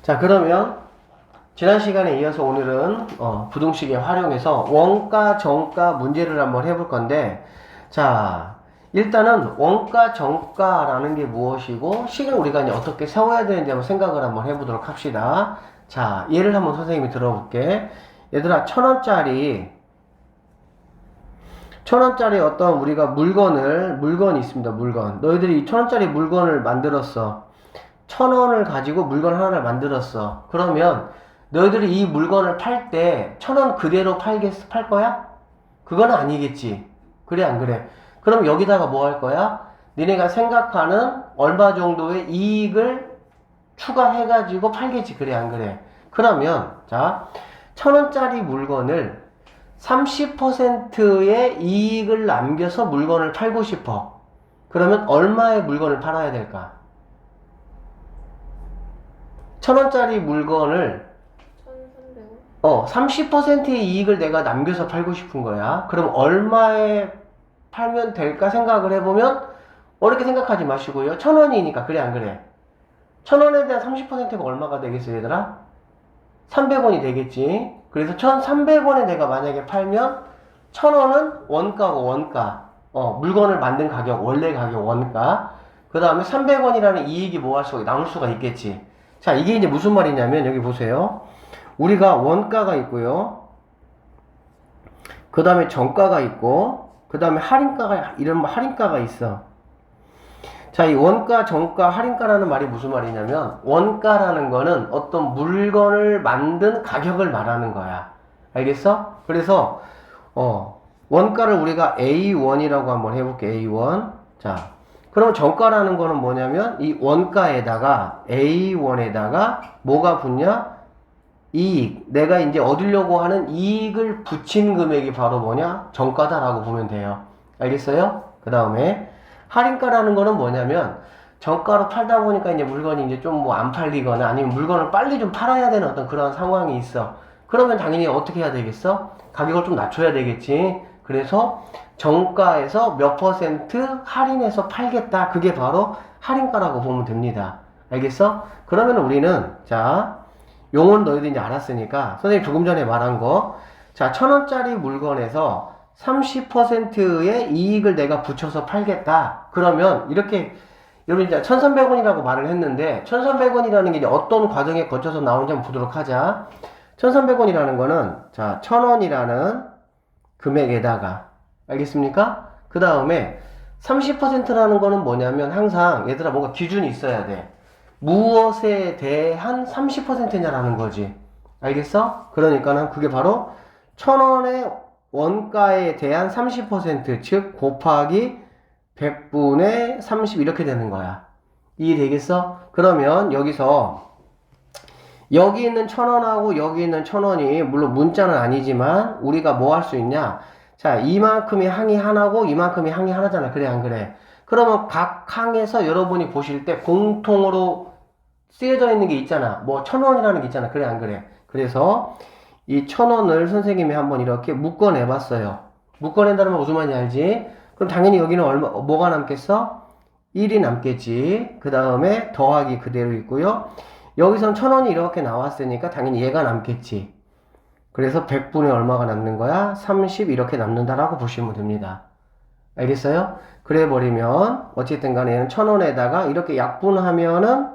자, 그러면 지난 시간에 이어서 오늘은 부등식에 활용해서 원가, 정가 문제를 한번 해볼 건데, 자, 일단은 원가, 정가라는 게 무엇이고 식을 우리가 이제 어떻게 세워야 되는지 한번 생각을 한번 해보도록 합시다. 자, 예를 한번 선생님이 들어볼게. 얘들아, 1,000원짜리 어떤 우리가 물건이 있습니다. 물건. 너희들이 이 1,000원짜리 물건을 만들었어. 1,000원을 가지고 물건 하나를 만들었어. 그러면 너희들이 이 물건을 팔 때 1,000원 그대로 팔 거야? 그건 아니겠지. 그래, 안 그래? 그럼 여기다가 뭐 할 거야? 니네가 생각하는 얼마 정도의 이익을 추가해가지고 팔겠지. 그래, 안 그래? 그러면, 자, 1,000원짜리 물건을 30%의 이익을 남겨서 물건을 팔고 싶어. 그러면 얼마의 물건을 팔아야 될까? 1,000원짜리 물건을 1,300원? 30%의 이익을 내가 남겨서 팔고 싶은 거야. 그럼 얼마에 팔면 될까 생각을 해보면 어렵게 생각하지 마시고요. 1,000원이니까 그래 안 그래? 1,000원에 대한 30%가 얼마가 되겠어 얘들아? 300원이 되겠지. 그래서 1,300원에 내가 만약에 팔면 1,000원은 원가고 원가. 물건을 만든 가격, 원래 가격 원가. 그 다음에 300원이라는 이익이 나올 수가 있겠지. 자, 이게 이제 무슨 말이냐면 여기 보세요. 우리가 원가가 있고요. 그 다음에 정가가 있고, 그 다음에 이런 할인가가 있어. 자, 이 원가, 정가, 할인가라는 말이 무슨 말이냐면, 원가라는 거는 어떤 물건을 만든 가격을 말하는 거야. 알겠어? 그래서, 원가를 우리가 A1이라고 한번 해볼게, A1. 자, 그럼 정가라는 거는 뭐냐면, 이 원가에다가, A1에다가, 뭐가 붙냐? 이익. 내가 이제 얻으려고 하는 이익을 붙인 금액이 바로 뭐냐? 정가다라고 보면 돼요. 알겠어요? 그 다음에, 할인가라는 거는 뭐냐면 정가로 팔다 보니까 이제 물건이 이제 좀 뭐 안 팔리거나 아니면 물건을 빨리 좀 팔아야 되는 어떤 그런 상황이 있어. 그러면 당연히 어떻게 해야 되겠어? 가격을 좀 낮춰야 되겠지. 그래서 정가에서 몇 퍼센트 할인해서 팔겠다. 그게 바로 할인가라고 보면 됩니다. 알겠어? 그러면 우리는 자, 용어는 너희들이 이제 알았으니까 선생님 조금 전에 말한 거, 자, 1,000원짜리 물건에서 30%의 이익을 내가 붙여서 팔겠다. 그러면 이렇게 여러분 이제 1,300원이라고 말을 했는데 1,300원이라는 게 이제 어떤 과정에 거쳐서 나오는지 한번 보도록 하자. 1,300원이라는 거는 자, 1,000원이라는 금액에다가 알겠습니까? 그 다음에 30%라는 거는 뭐냐면 항상 얘들아 뭔가 기준이 있어야 돼. 무엇에 대한 30%냐라는 거지. 알겠어? 그러니까는 그게 바로 1,000원의 원가에 대한 30%, 즉 곱하기 100분의 30 이렇게 되는 거야. 이해되겠어? 그러면 여기서 여기 있는 1,000원하고 여기 있는 1,000원이 물론 문자는 아니지만 우리가 뭐 할 수 있냐? 자, 이만큼이 항이 하나고 이만큼이 항이 하나잖아. 그래 안 그래? 그러면 각 항에서 여러분이 보실 때 공통으로 쓰여져 있는 게 있잖아. 뭐 1,000원이라는 게 있잖아. 그래 안 그래? 그래서 이 1,000원을 선생님이 한번 이렇게 묶어내봤어요. 묶어낸다는 건 무슨 말인지 알지? 그럼 당연히 여기는 뭐가 남겠어? 1이 남겠지. 그 다음에 더하기 그대로 있고요. 여기선 1,000원이 이렇게 나왔으니까 당연히 얘가 남겠지. 그래서 100분의 얼마가 남는 거야? 30 이렇게 남는다라고 보시면 됩니다. 알겠어요? 그래 버리면 어쨌든 간에 얘는 1,000원에다가 이렇게 약분하면은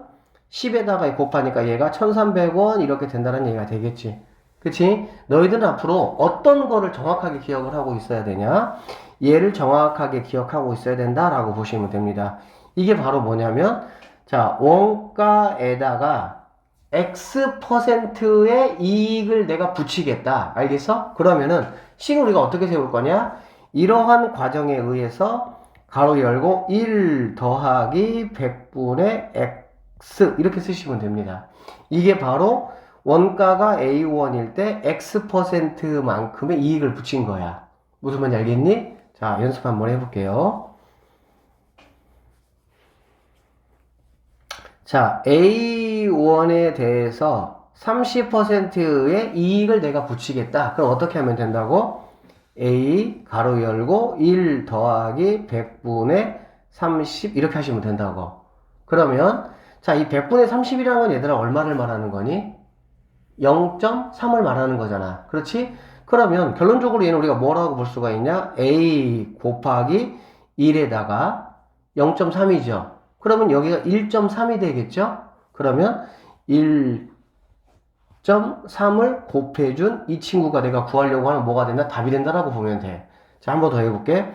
10에다가 곱하니까 얘가 1,300원 이렇게 된다는 얘기가 되겠지. 그치? 너희들은 앞으로 어떤 거를 정확하게 기억을 하고 있어야 되냐? 얘를 정확하게 기억하고 있어야 된다라고 보시면 됩니다. 이게 바로 뭐냐면, 자, 원가에다가 X%의 이익을 내가 붙이겠다. 알겠어? 그러면은, 식을 우리가 어떻게 세울 거냐? 이러한 과정에 의해서, 가로 열고, 1 더하기 100분의 X. 이렇게 쓰시면 됩니다. 이게 바로 원가가 A1일 때 X%만큼의 이익을 붙인 거야. 무슨 말인지 알겠니? 자, 연습 한번 해볼게요. 자, A1에 대해서 30%의 이익을 내가 붙이겠다. 그럼 어떻게 하면 된다고? A 가로 열고 1 더하기 100분의 30 이렇게 하시면 된다고. 그러면 자, 이 100분의 30이라는 건 얘들아 얼마를 말하는 거니? 0.3을 말하는 거잖아. 그렇지? 그러면 결론적으로 얘는 우리가 뭐라고 볼 수가 있냐? a 곱하기 1에다가 0.3이죠. 그러면 여기가 1.3이 되겠죠? 그러면 1.3을 곱해준 이 친구가 내가 구하려고 하는 뭐가 된다? 답이 된다라고 보면 돼. 자, 한 번 더 해볼게.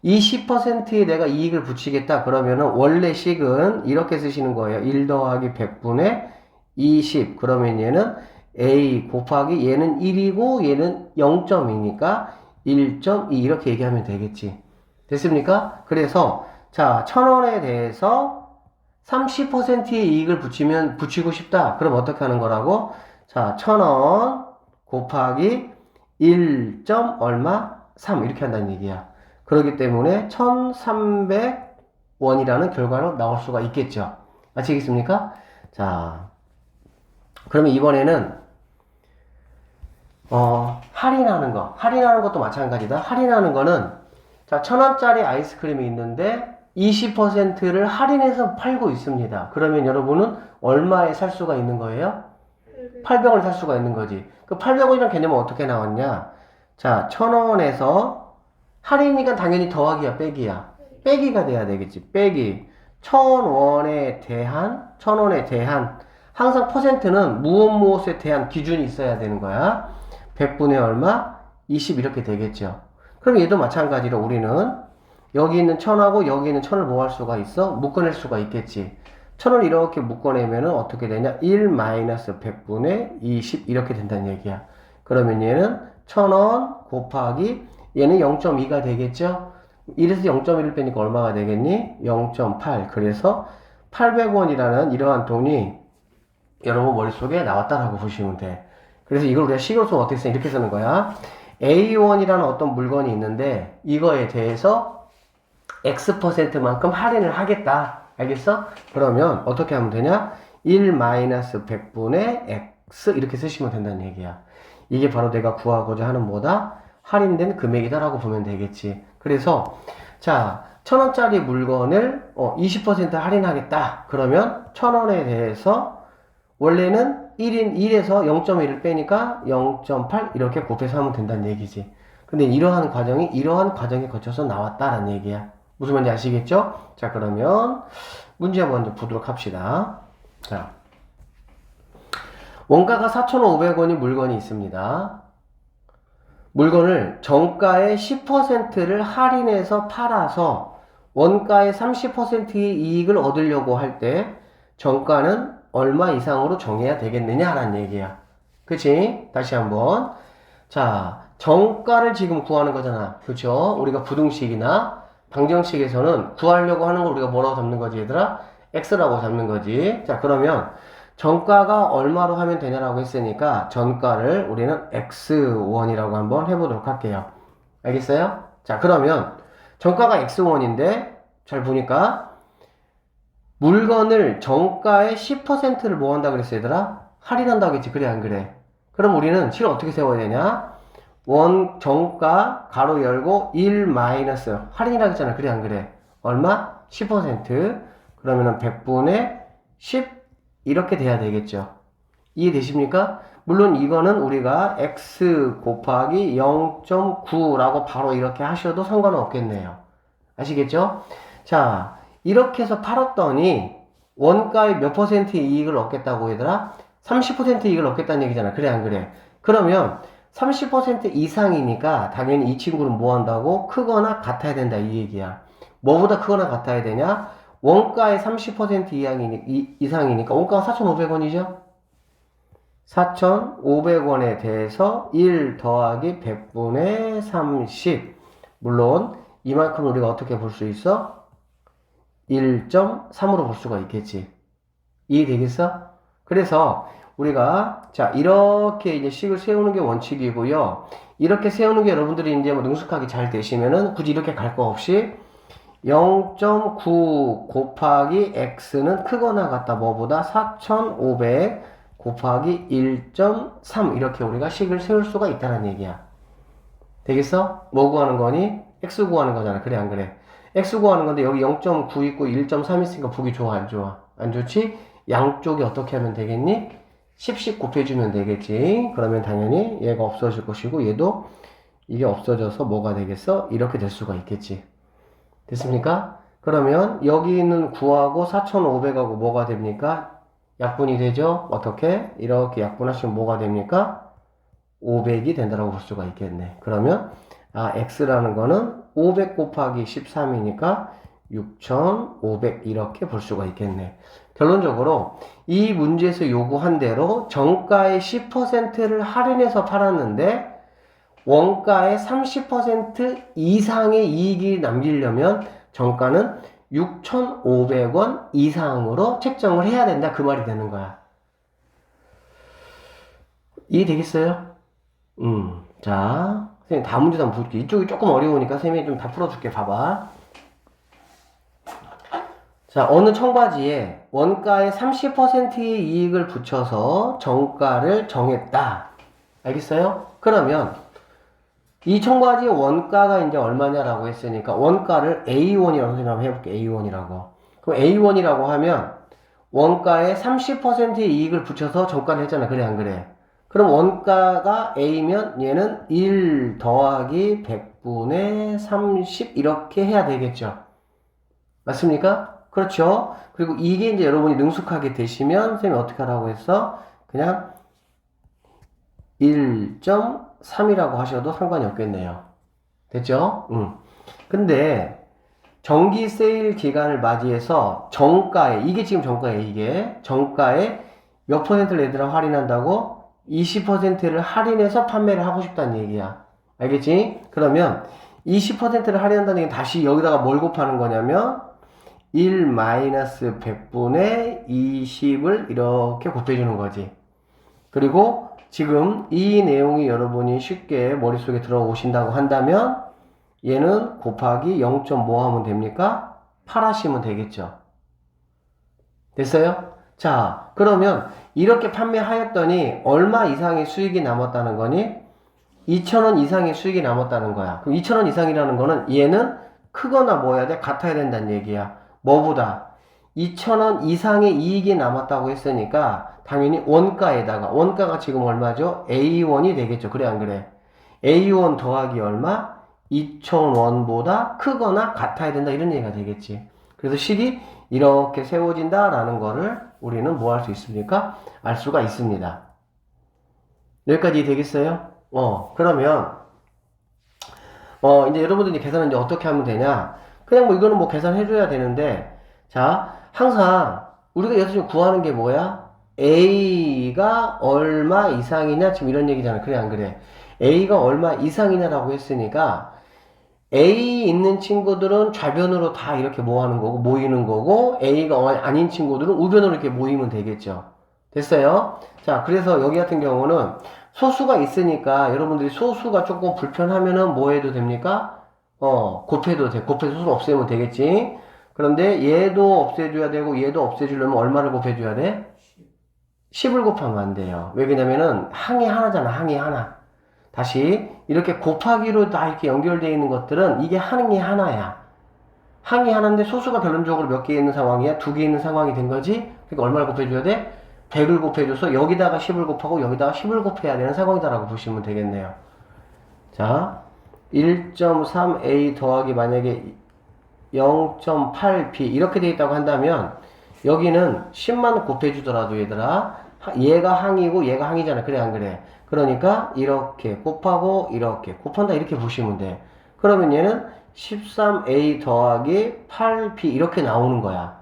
이 10%에 내가 이익을 붙이겠다. 그러면은 원래 식은 이렇게 쓰시는 거예요. 1 더하기 100분의 20. 그러면 얘는 a 곱하기 얘는 1이고 얘는 0.2니까 1.2 이렇게 얘기하면 되겠지. 됐습니까? 그래서 자, 1000원에 대해서 30%의 이익을 붙이고 싶다. 그럼 어떻게 하는 거라고? 자, 1000원 곱하기 1. 얼마? 3 이렇게 한다는 얘기야. 그렇기 때문에 1300원이라는 결과로 나올 수가 있겠죠. 아시겠습니까? 자, 그러면 이번에는 할인하는 것도 마찬가지다. 할인하는 거는 자, 1000원짜리 아이스크림이 있는데 20%를 할인해서 팔고 있습니다. 그러면 여러분은 얼마에 살 수가 있는 거예요? 800원을 살 수가 있는 거지. 그 800원이라는 개념은 어떻게 나왔냐? 자, 1000원에서 할인이니까 당연히 더하기야, 빼기야. 빼기가 돼야 되겠지. 빼기. 1000원에 대한 항상 퍼센트는 무엇에 대한 기준이 있어야 되는 거야. 100분의 얼마? 20 이렇게 되겠죠. 그럼 얘도 마찬가지로 우리는 여기 있는 1000하고 여기 있는 1000을 뭐 할 수가 있어? 묶어낼 수가 있겠지. 1000을 이렇게 묶어내면은 어떻게 되냐? 1 마이너스 100분의 20 이렇게 된다는 얘기야. 그러면 얘는 1000원 곱하기 얘는 0.2가 되겠죠? 1에서 0.1을 빼니까 얼마가 되겠니? 0.8. 그래서 800원이라는 이러한 돈이 여러분 머릿속에 나왔다라고 보시면 돼. 그래서 이걸 우리가 식으로 쓰면 어떻게 써? 이렇게 쓰는 거야. A1이라는 어떤 물건이 있는데 이거에 대해서 X%만큼 할인을 하겠다. 알겠어? 그러면 어떻게 하면 되냐? 1 마이너스 100분의 X 이렇게 쓰시면 된다는 얘기야. 이게 바로 내가 구하고자 하는 뭐다? 할인된 금액이다라고 보면 되겠지. 그래서 자, 1000원짜리 물건을 20% 할인하겠다. 그러면 1000원에 대해서 원래는 1에서 0.1을 빼니까 0.8 이렇게 곱해서 하면 된다는 얘기지. 근데 이러한 과정에 거쳐서 나왔다라는 얘기야. 무슨 말인지 아시겠죠? 자, 그러면 문제 한번 보도록 합시다. 자, 원가가 4,500원이 물건이 있습니다. 물건을 정가의 10%를 할인해서 팔아서 원가의 30%의 이익을 얻으려고 할 때 정가는 얼마 이상으로 정해야 되겠느냐라는 얘기야. 그치? 다시 한번. 자, 정가를 지금 구하는 거잖아. 그쵸? 우리가 부등식이나 방정식에서는 구하려고 하는 걸 우리가 뭐라고 잡는 거지, 얘들아? X라고 잡는 거지. 자, 그러면 정가가 얼마로 하면 되냐라고 했으니까 전가를 우리는 X1이라고 한번 해보도록 할게요. 알겠어요? 자, 그러면 정가가 X1인데 잘 보니까 물건을 정가의 10%를 뭐 한다 그랬어, 얘들아? 할인한다고 했지. 그래, 안 그래? 그럼 우리는 실을 어떻게 세워야 되냐? 정가 가로 열고 1 마이너스 할인이라고 했잖아. 그래, 안 그래? 얼마? 10%. 그러면은 100분의 10 이렇게 돼야 되겠죠. 이해되십니까? 물론 이거는 우리가 x 곱하기 0.9라고 바로 이렇게 하셔도 상관은 없겠네요. 아시겠죠? 자, 이렇게 해서 팔았더니 원가의 몇 퍼센트의 이익을 얻겠다고 얘들아? 30% 이익을 얻겠다는 얘기잖아. 그래, 안 그래? 그러면 30% 이상이니까 당연히 이 친구는 뭐 한다고? 크거나 같아야 된다 이 얘기야. 뭐보다 크거나 같아야 되냐? 원가의 30% 이상이니까 원가가 4,500원이죠? 4,500원에 대해서 1 더하기 100분의 30. 물론 이만큼 우리가 어떻게 볼 수 있어? 1.3으로 볼 수가 있겠지. 이해되겠어? 그래서 우리가 자 이렇게 이제 식을 세우는 게 원칙이고요. 이렇게 세우는 게 여러분들이 이제 뭐 능숙하게 잘 되시면은 굳이 이렇게 갈 거 없이 0.9 곱하기 x는 크거나 같다 뭐보다 4,500 곱하기 1.3 이렇게 우리가 식을 세울 수가 있다는 얘기야. 되겠어? 뭐 구하는 거니? x 구하는 거잖아. 그래, 안 그래? x 구하는 건데 여기 0.9 있고 1.3 있으니까 보기 좋아, 안 좋아? 안 좋지? 양쪽이 어떻게 하면 되겠니? 10씩 곱해주면 되겠지. 그러면 당연히 얘가 없어질 것이고 얘도 이게 없어져서 뭐가 되겠어? 이렇게 될 수가 있겠지. 됐습니까? 그러면 여기 있는 9하고 4,500하고 뭐가 됩니까? 약분이 되죠? 어떻게? 이렇게 약분하시면 뭐가 됩니까? 500이 된다고 볼 수가 있겠네. 그러면 x라는 거는 500 곱하기 13이니까 6,500 이렇게 볼 수가 있겠네. 결론적으로 이 문제에서 요구한 대로 정가의 10%를 할인해서 팔았는데 원가의 30% 이상의 이익이 남기려면 정가는 6,500원 이상으로 책정을 해야 된다. 그 말이 되는 거야. 이해되겠어요? 자, 선생님 다음 문제도 한번 볼게요. 이쪽이 조금 어려우니까 선생님이 좀 다 풀어줄게. 봐봐. 자, 어느 청바지에 원가의 30%의 이익을 붙여서 정가를 정했다. 알겠어요? 그러면 이 청바지의 원가가 이제 얼마냐라고 했으니까 원가를 A1이라고 선생님 한번 해볼게. A1이라고. 그럼 A1이라고 하면 원가의 30%의 이익을 붙여서 정가를 했잖아. 그래 안 그래? 그럼 원가가 A면 얘는 1 더하기 100분의 30 이렇게 해야 되겠죠. 맞습니까? 그렇죠. 그리고 이게 이제 여러분이 능숙하게 되시면 선생님이 어떻게 하라고 했어? 그냥 1.3이라고 하셔도 상관이 없겠네요. 됐죠? 근데 정기 세일 기간을 맞이해서 정가에, 이게 지금 정가에, 이게 정가에 몇 퍼센트를 얘들아 할인한다고? 20%를 할인해서 판매를 하고 싶다는 얘기야. 알겠지? 그러면 20%를 할인한다는 얘기는 다시 여기다가 뭘 곱하는 거냐면 1-100분의 20을 이렇게 곱해주는 거지. 그리고 지금 이 내용이 여러분이 쉽게 머릿속에 들어오신다고 한다면 얘는 곱하기 0.5 하면 됩니까? 8 하시면 되겠죠. 됐어요? 자, 그러면 이렇게 판매하였더니 얼마 이상의 수익이 남았다는 거니? 2,000원 이상의 수익이 남았다는 거야. 그럼 2,000원 이상이라는 거는 얘는 크거나 뭐 해야 돼? 같아야 된다는 얘기야. 뭐보다? 2,000원 이상의 이익이 남았다고 했으니까 당연히 원가에다가, 원가가 지금 얼마죠? A1이 되겠죠. 그래 안 그래? A1 더하기 얼마? 2,000원보다 크거나 같아야 된다 이런 얘기가 되겠지. 그래서 식이 이렇게 세워진다 라는 거를 우리는 뭐 할 수 있습니까? 알 수가 있습니다. 여기까지 되겠어요? 그러면 이제 여러분들이 계산은 이제 어떻게 하면 되냐? 그냥 뭐 이거는 뭐 계산해줘야 되는데, 자, 항상 우리가 여기서 지금 구하는 게 뭐야? A가 얼마 이상이냐? 지금 이런 얘기잖아. 그래 안 그래? A가 얼마 이상이냐라고 했으니까 A 있는 친구들은 좌변으로 다 이렇게 모이는 거고 A가 아닌 친구들은 우변으로 이렇게 모이면 되겠죠. 됐어요? 자, 그래서 여기 같은 경우는 소수가 있으니까 여러분들이 소수가 조금 불편하면은 뭐 해도 됩니까? 곱해도 돼. 곱해서 소수 없애면 되겠지. 그런데 얘도 없애줘야 되고 얘도 없애주려면 얼마를 곱해줘야 돼? 10을 곱하면 안 돼요. 왜 그러냐면은 항이 하나잖아. 항이 하나. 다시 이렇게 곱하기로 다 이렇게 연결되어 있는 것들은 이게 항이 하나야. 항이 하나인데 소수가 결론적으로 몇 개 있는 상황이야? 2개 있는 상황이 된 거지? 그러니까 얼마를 곱해줘야 돼? 100을 곱해줘서 여기다가 10을 곱하고 여기다가 10을 곱해야 되는 상황이다라고 보시면 되겠네요. 자, 1.3a 더하기 만약에 0.8b 이렇게 되어 있다고 한다면 여기는 10만 곱해주더라도 얘들아 얘가 항이고 얘가 항이잖아. 그래 안 그래? 그러니까 이렇게 곱하고 이렇게 곱한다 이렇게 보시면 돼. 그러면 얘는 13a 더하기 8b 이렇게 나오는 거야.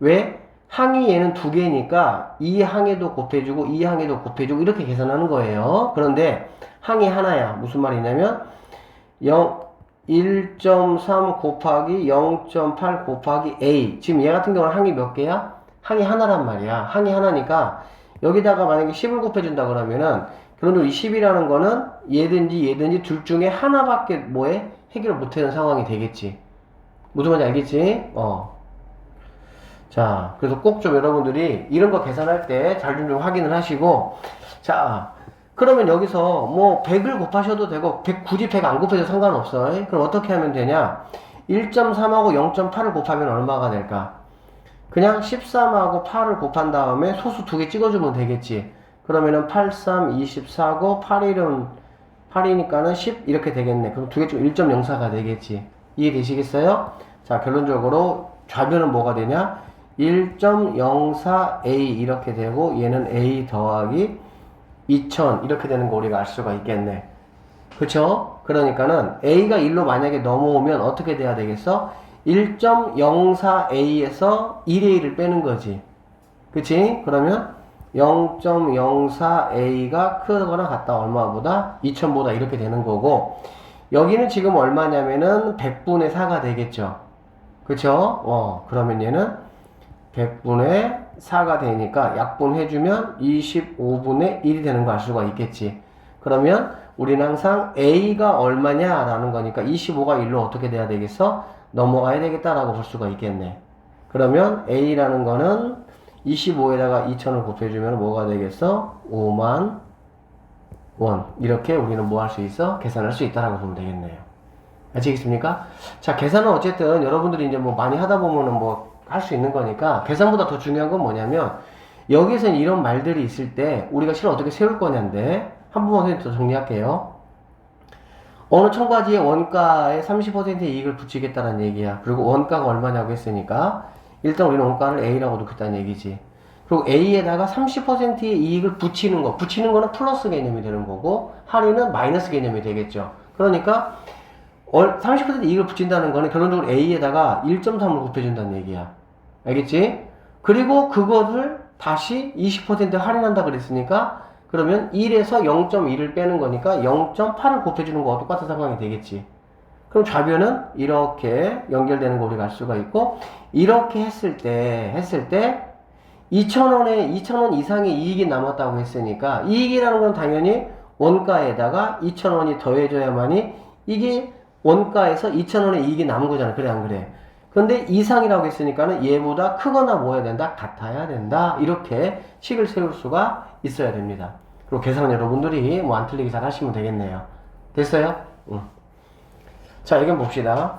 왜? 항이 얘는 2개니까 이 항에도 곱해주고 이 항에도 곱해주고 이렇게 계산하는 거예요. 그런데 항이 하나야. 무슨 말이냐면 1.3 곱하기 0.8 곱하기 a. 지금 얘 같은 경우는 항이 몇 개야? 항이 하나란 말이야. 항이 하나니까 여기다가 만약에 10을 곱해준다 그러면은 결론적으로 이 10이라는 거는 얘든지 둘 중에 하나밖에 뭐해? 해결을 못하는 상황이 되겠지. 무슨 말인지 알겠지? 자, 그래서 꼭 좀 여러분들이 이런 거 계산할 때 잘 좀 확인을 하시고, 자, 그러면 여기서 뭐 100을 곱하셔도 되고, 굳이 100 안 곱해도 상관없어. 그럼 어떻게 하면 되냐? 1.3하고 0.8을 곱하면 얼마가 될까? 그냥 13하고 8을 곱한 다음에 소수 두 개 찍어주면 되겠지. 그러면은 8, 3, 24고 8일은 8이니까는 10 이렇게 되겠네. 그럼 두 개 중 1.04가 되겠지. 이해되시겠어요? 자, 결론적으로 좌변은 뭐가 되냐? 1.04a 이렇게 되고 얘는 a 더하기 2000 이렇게 되는 거 우리가 알 수가 있겠네. 그쵸? 그러니까는 a가 1로 만약에 넘어오면 어떻게 돼야 되겠어? 1.04a에서 1a를 빼는 거지. 그치? 그러면 0.04a가 크거나 같다 얼마보다? 2000보다 이렇게 되는 거고, 여기는 지금 얼마냐면은 100분의 4가 되겠죠. 그쵸? 그러면 얘는 100분의 4가 되니까 약분해주면 25분의 1이 되는 거 알 수가 있겠지. 그러면 우리는 항상 a가 얼마냐 라는 거니까 25가 1로 어떻게 돼야 되겠어? 넘어가야 되겠다라고 볼 수가 있겠네. 그러면 a라는 거는 25에다가 2000을 곱해주면 뭐가 되겠어? 5만 원. 이렇게 우리는 뭐 할 수 있어? 계산할 수 있다라고 보면 되겠네요. 아시겠습니까? 자, 계산은 어쨌든 여러분들이 이제 뭐 많이 하다 보면은 뭐 할 수 있는 거니까, 계산보다 더 중요한 건 뭐냐면 여기에서는 이런 말들이 있을 때 우리가 실을 어떻게 세울 거냐인데, 한 번만 선생님 더 정리할게요. 어느 첨가지의 원가에 30%의 이익을 붙이겠다는 얘기야. 그리고 원가가 얼마냐고 했으니까 일단 우리는 원가를 A라고 놓겠다는 얘기지. 그리고 A에다가 30%의 이익을 붙이는 거. 붙이는 거는 플러스 개념이 되는 거고, 할인은 마이너스 개념이 되겠죠. 그러니까 30% 이익을 붙인다는 거는 결론적으로 A에다가 1.3을 곱해준다는 얘기야. 알겠지? 그리고 그거를 다시 20% 할인한다 그랬으니까, 그러면 1에서 0.1을 빼는 거니까 0.8을 곱해주는 거와 똑같은 상황이 되겠지. 그럼 좌변은 이렇게 연결되는 거 우리가 알 수가 있고, 이렇게 했을 때 2,000원 이상의 이익이 남았다고 했으니까, 이익이라는 건 당연히 원가에다가 2,000원이 더해져야만이 이게 원가에서 2,000원의 이익이 남은 거잖아. 그래 안 그래? 근데 이상이라고 했으니까는 얘보다 크거나 뭐 해야 된다? 같아야 된다. 이렇게 식을 세울 수가 있어야 됩니다. 그리고 계산은 여러분들이 뭐 안 틀리게 잘 하시면 되겠네요. 됐어요? 응. 자, 여기 봅시다.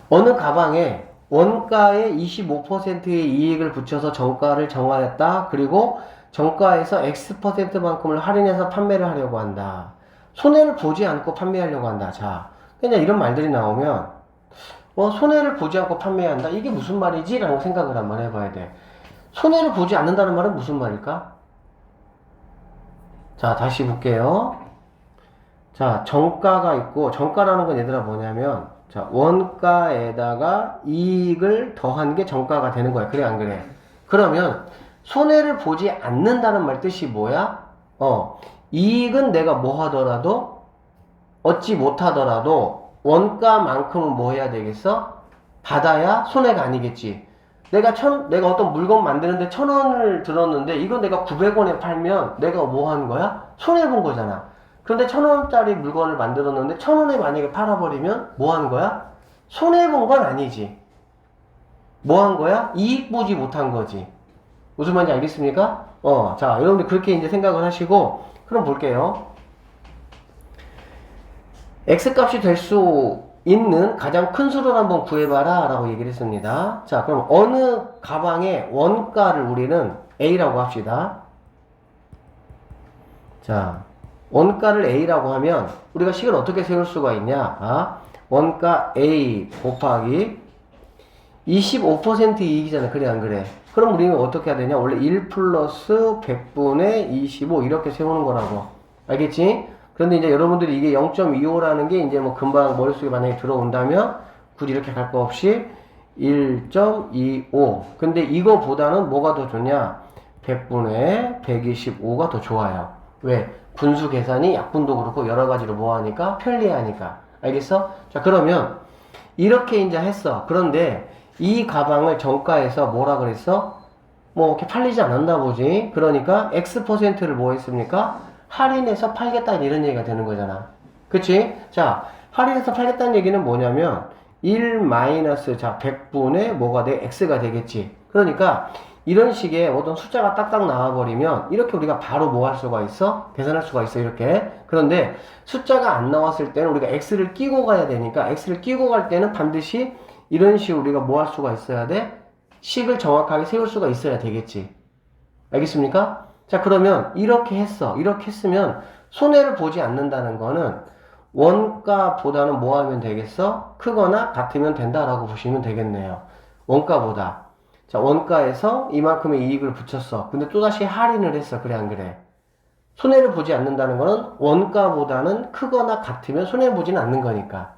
어느 가방에 원가의 25%의 이익을 붙여서 정가를 정하였다. 그리고 정가에서 X%만큼을 할인해서 판매를 하려고 한다. 손해를 보지 않고 판매하려고 한다. 자, 그냥 이런 말들이 나오면 손해를 보지 않고 판매한다? 이게 무슨 말이지? 라고 생각을 한번 해봐야 돼. 손해를 보지 않는다는 말은 무슨 말일까? 자, 다시 볼게요. 자, 정가가 있고, 정가라는 건 얘들아 뭐냐면, 자, 원가에다가 이익을 더한 게 정가가 되는 거야. 그래, 안 그래? 그러면, 손해를 보지 않는다는 말 뜻이 뭐야? 이익은 내가 뭐 하더라도, 얻지 못하더라도, 원가만큼은 뭐 해야 되겠어? 받아야 손해가 아니겠지. 내가 어떤 물건 만드는데 1,000원을 들었는데, 이건 내가 900원에 팔면 내가 뭐 하는 거야? 손해본 거잖아. 그런데 1,000원짜리 물건을 만들었는데 1,000원에 만약에 팔아버리면 뭐 하는 거야? 손해본 건 아니지. 뭐 한 거야? 이익 보지 못한 거지. 무슨 말인지 알겠습니까? 자, 여러분들 그렇게 이제 생각을 하시고, 그럼 볼게요. X값이 될 수 있는 가장 큰 수를 한번 구해봐라 라고 얘기를 했습니다. 자, 그럼 어느 가방의 원가를 우리는 A라고 합시다. 자, 원가를 A라고 하면 우리가 식을 어떻게 세울 수가 있냐? 원가 A 곱하기 25% 이익이잖아. 그래 안 그래? 그럼 우리는 어떻게 해야 되냐? 원래 1 플러스 100분의 25 이렇게 세우는 거라고. 알겠지? 그런데 이제 여러분들이 이게 0.25라는 게 이제 뭐 금방 머릿속에 만약에 들어온다면 굳이 이렇게 갈 거 없이 1.25. 근데 이거보다는 뭐가 더 좋냐? 100분의 125가 더 좋아요. 왜? 분수 계산이 약분도 그렇고 여러 가지로 뭐 하니까? 편리하니까. 알겠어? 자, 그러면 이렇게 이제 했어. 그런데 이 가방을 정가에서 뭐라 그랬어? 뭐 이렇게 팔리지 않았나 보지. 그러니까 X%를 뭐 했습니까? 할인해서 팔겠다 이런 얘기가 되는 거잖아. 그치? 자, 할인해서 팔겠다는 얘기는 뭐냐면 1 마이너스 자 100분의 뭐가 돼? X가 되겠지. 그러니까 이런 식의 어떤 숫자가 딱딱 나와버리면 이렇게 우리가 바로 뭐 할 수가 있어? 계산할 수가 있어 이렇게. 그런데 숫자가 안 나왔을 때는 우리가 X를 끼고 가야 되니까 X를 끼고 갈 때는 반드시 이런 식으로 우리가 뭐 할 수가 있어야 돼? 식을 정확하게 세울 수가 있어야 되겠지. 알겠습니까? 자, 그러면 이렇게 했어. 이렇게 했으면 손해를 보지 않는다는 거는 원가보다는 뭐 하면 되겠어? 크거나 같으면 된다라고 보시면 되겠네요. 원가보다. 자, 원가에서 이만큼의 이익을 붙였어. 근데 또다시 할인을 했어. 그래, 안 그래? 손해를 보지 않는다는 거는 원가보다는 크거나 같으면 손해를 보지는 않는 거니까.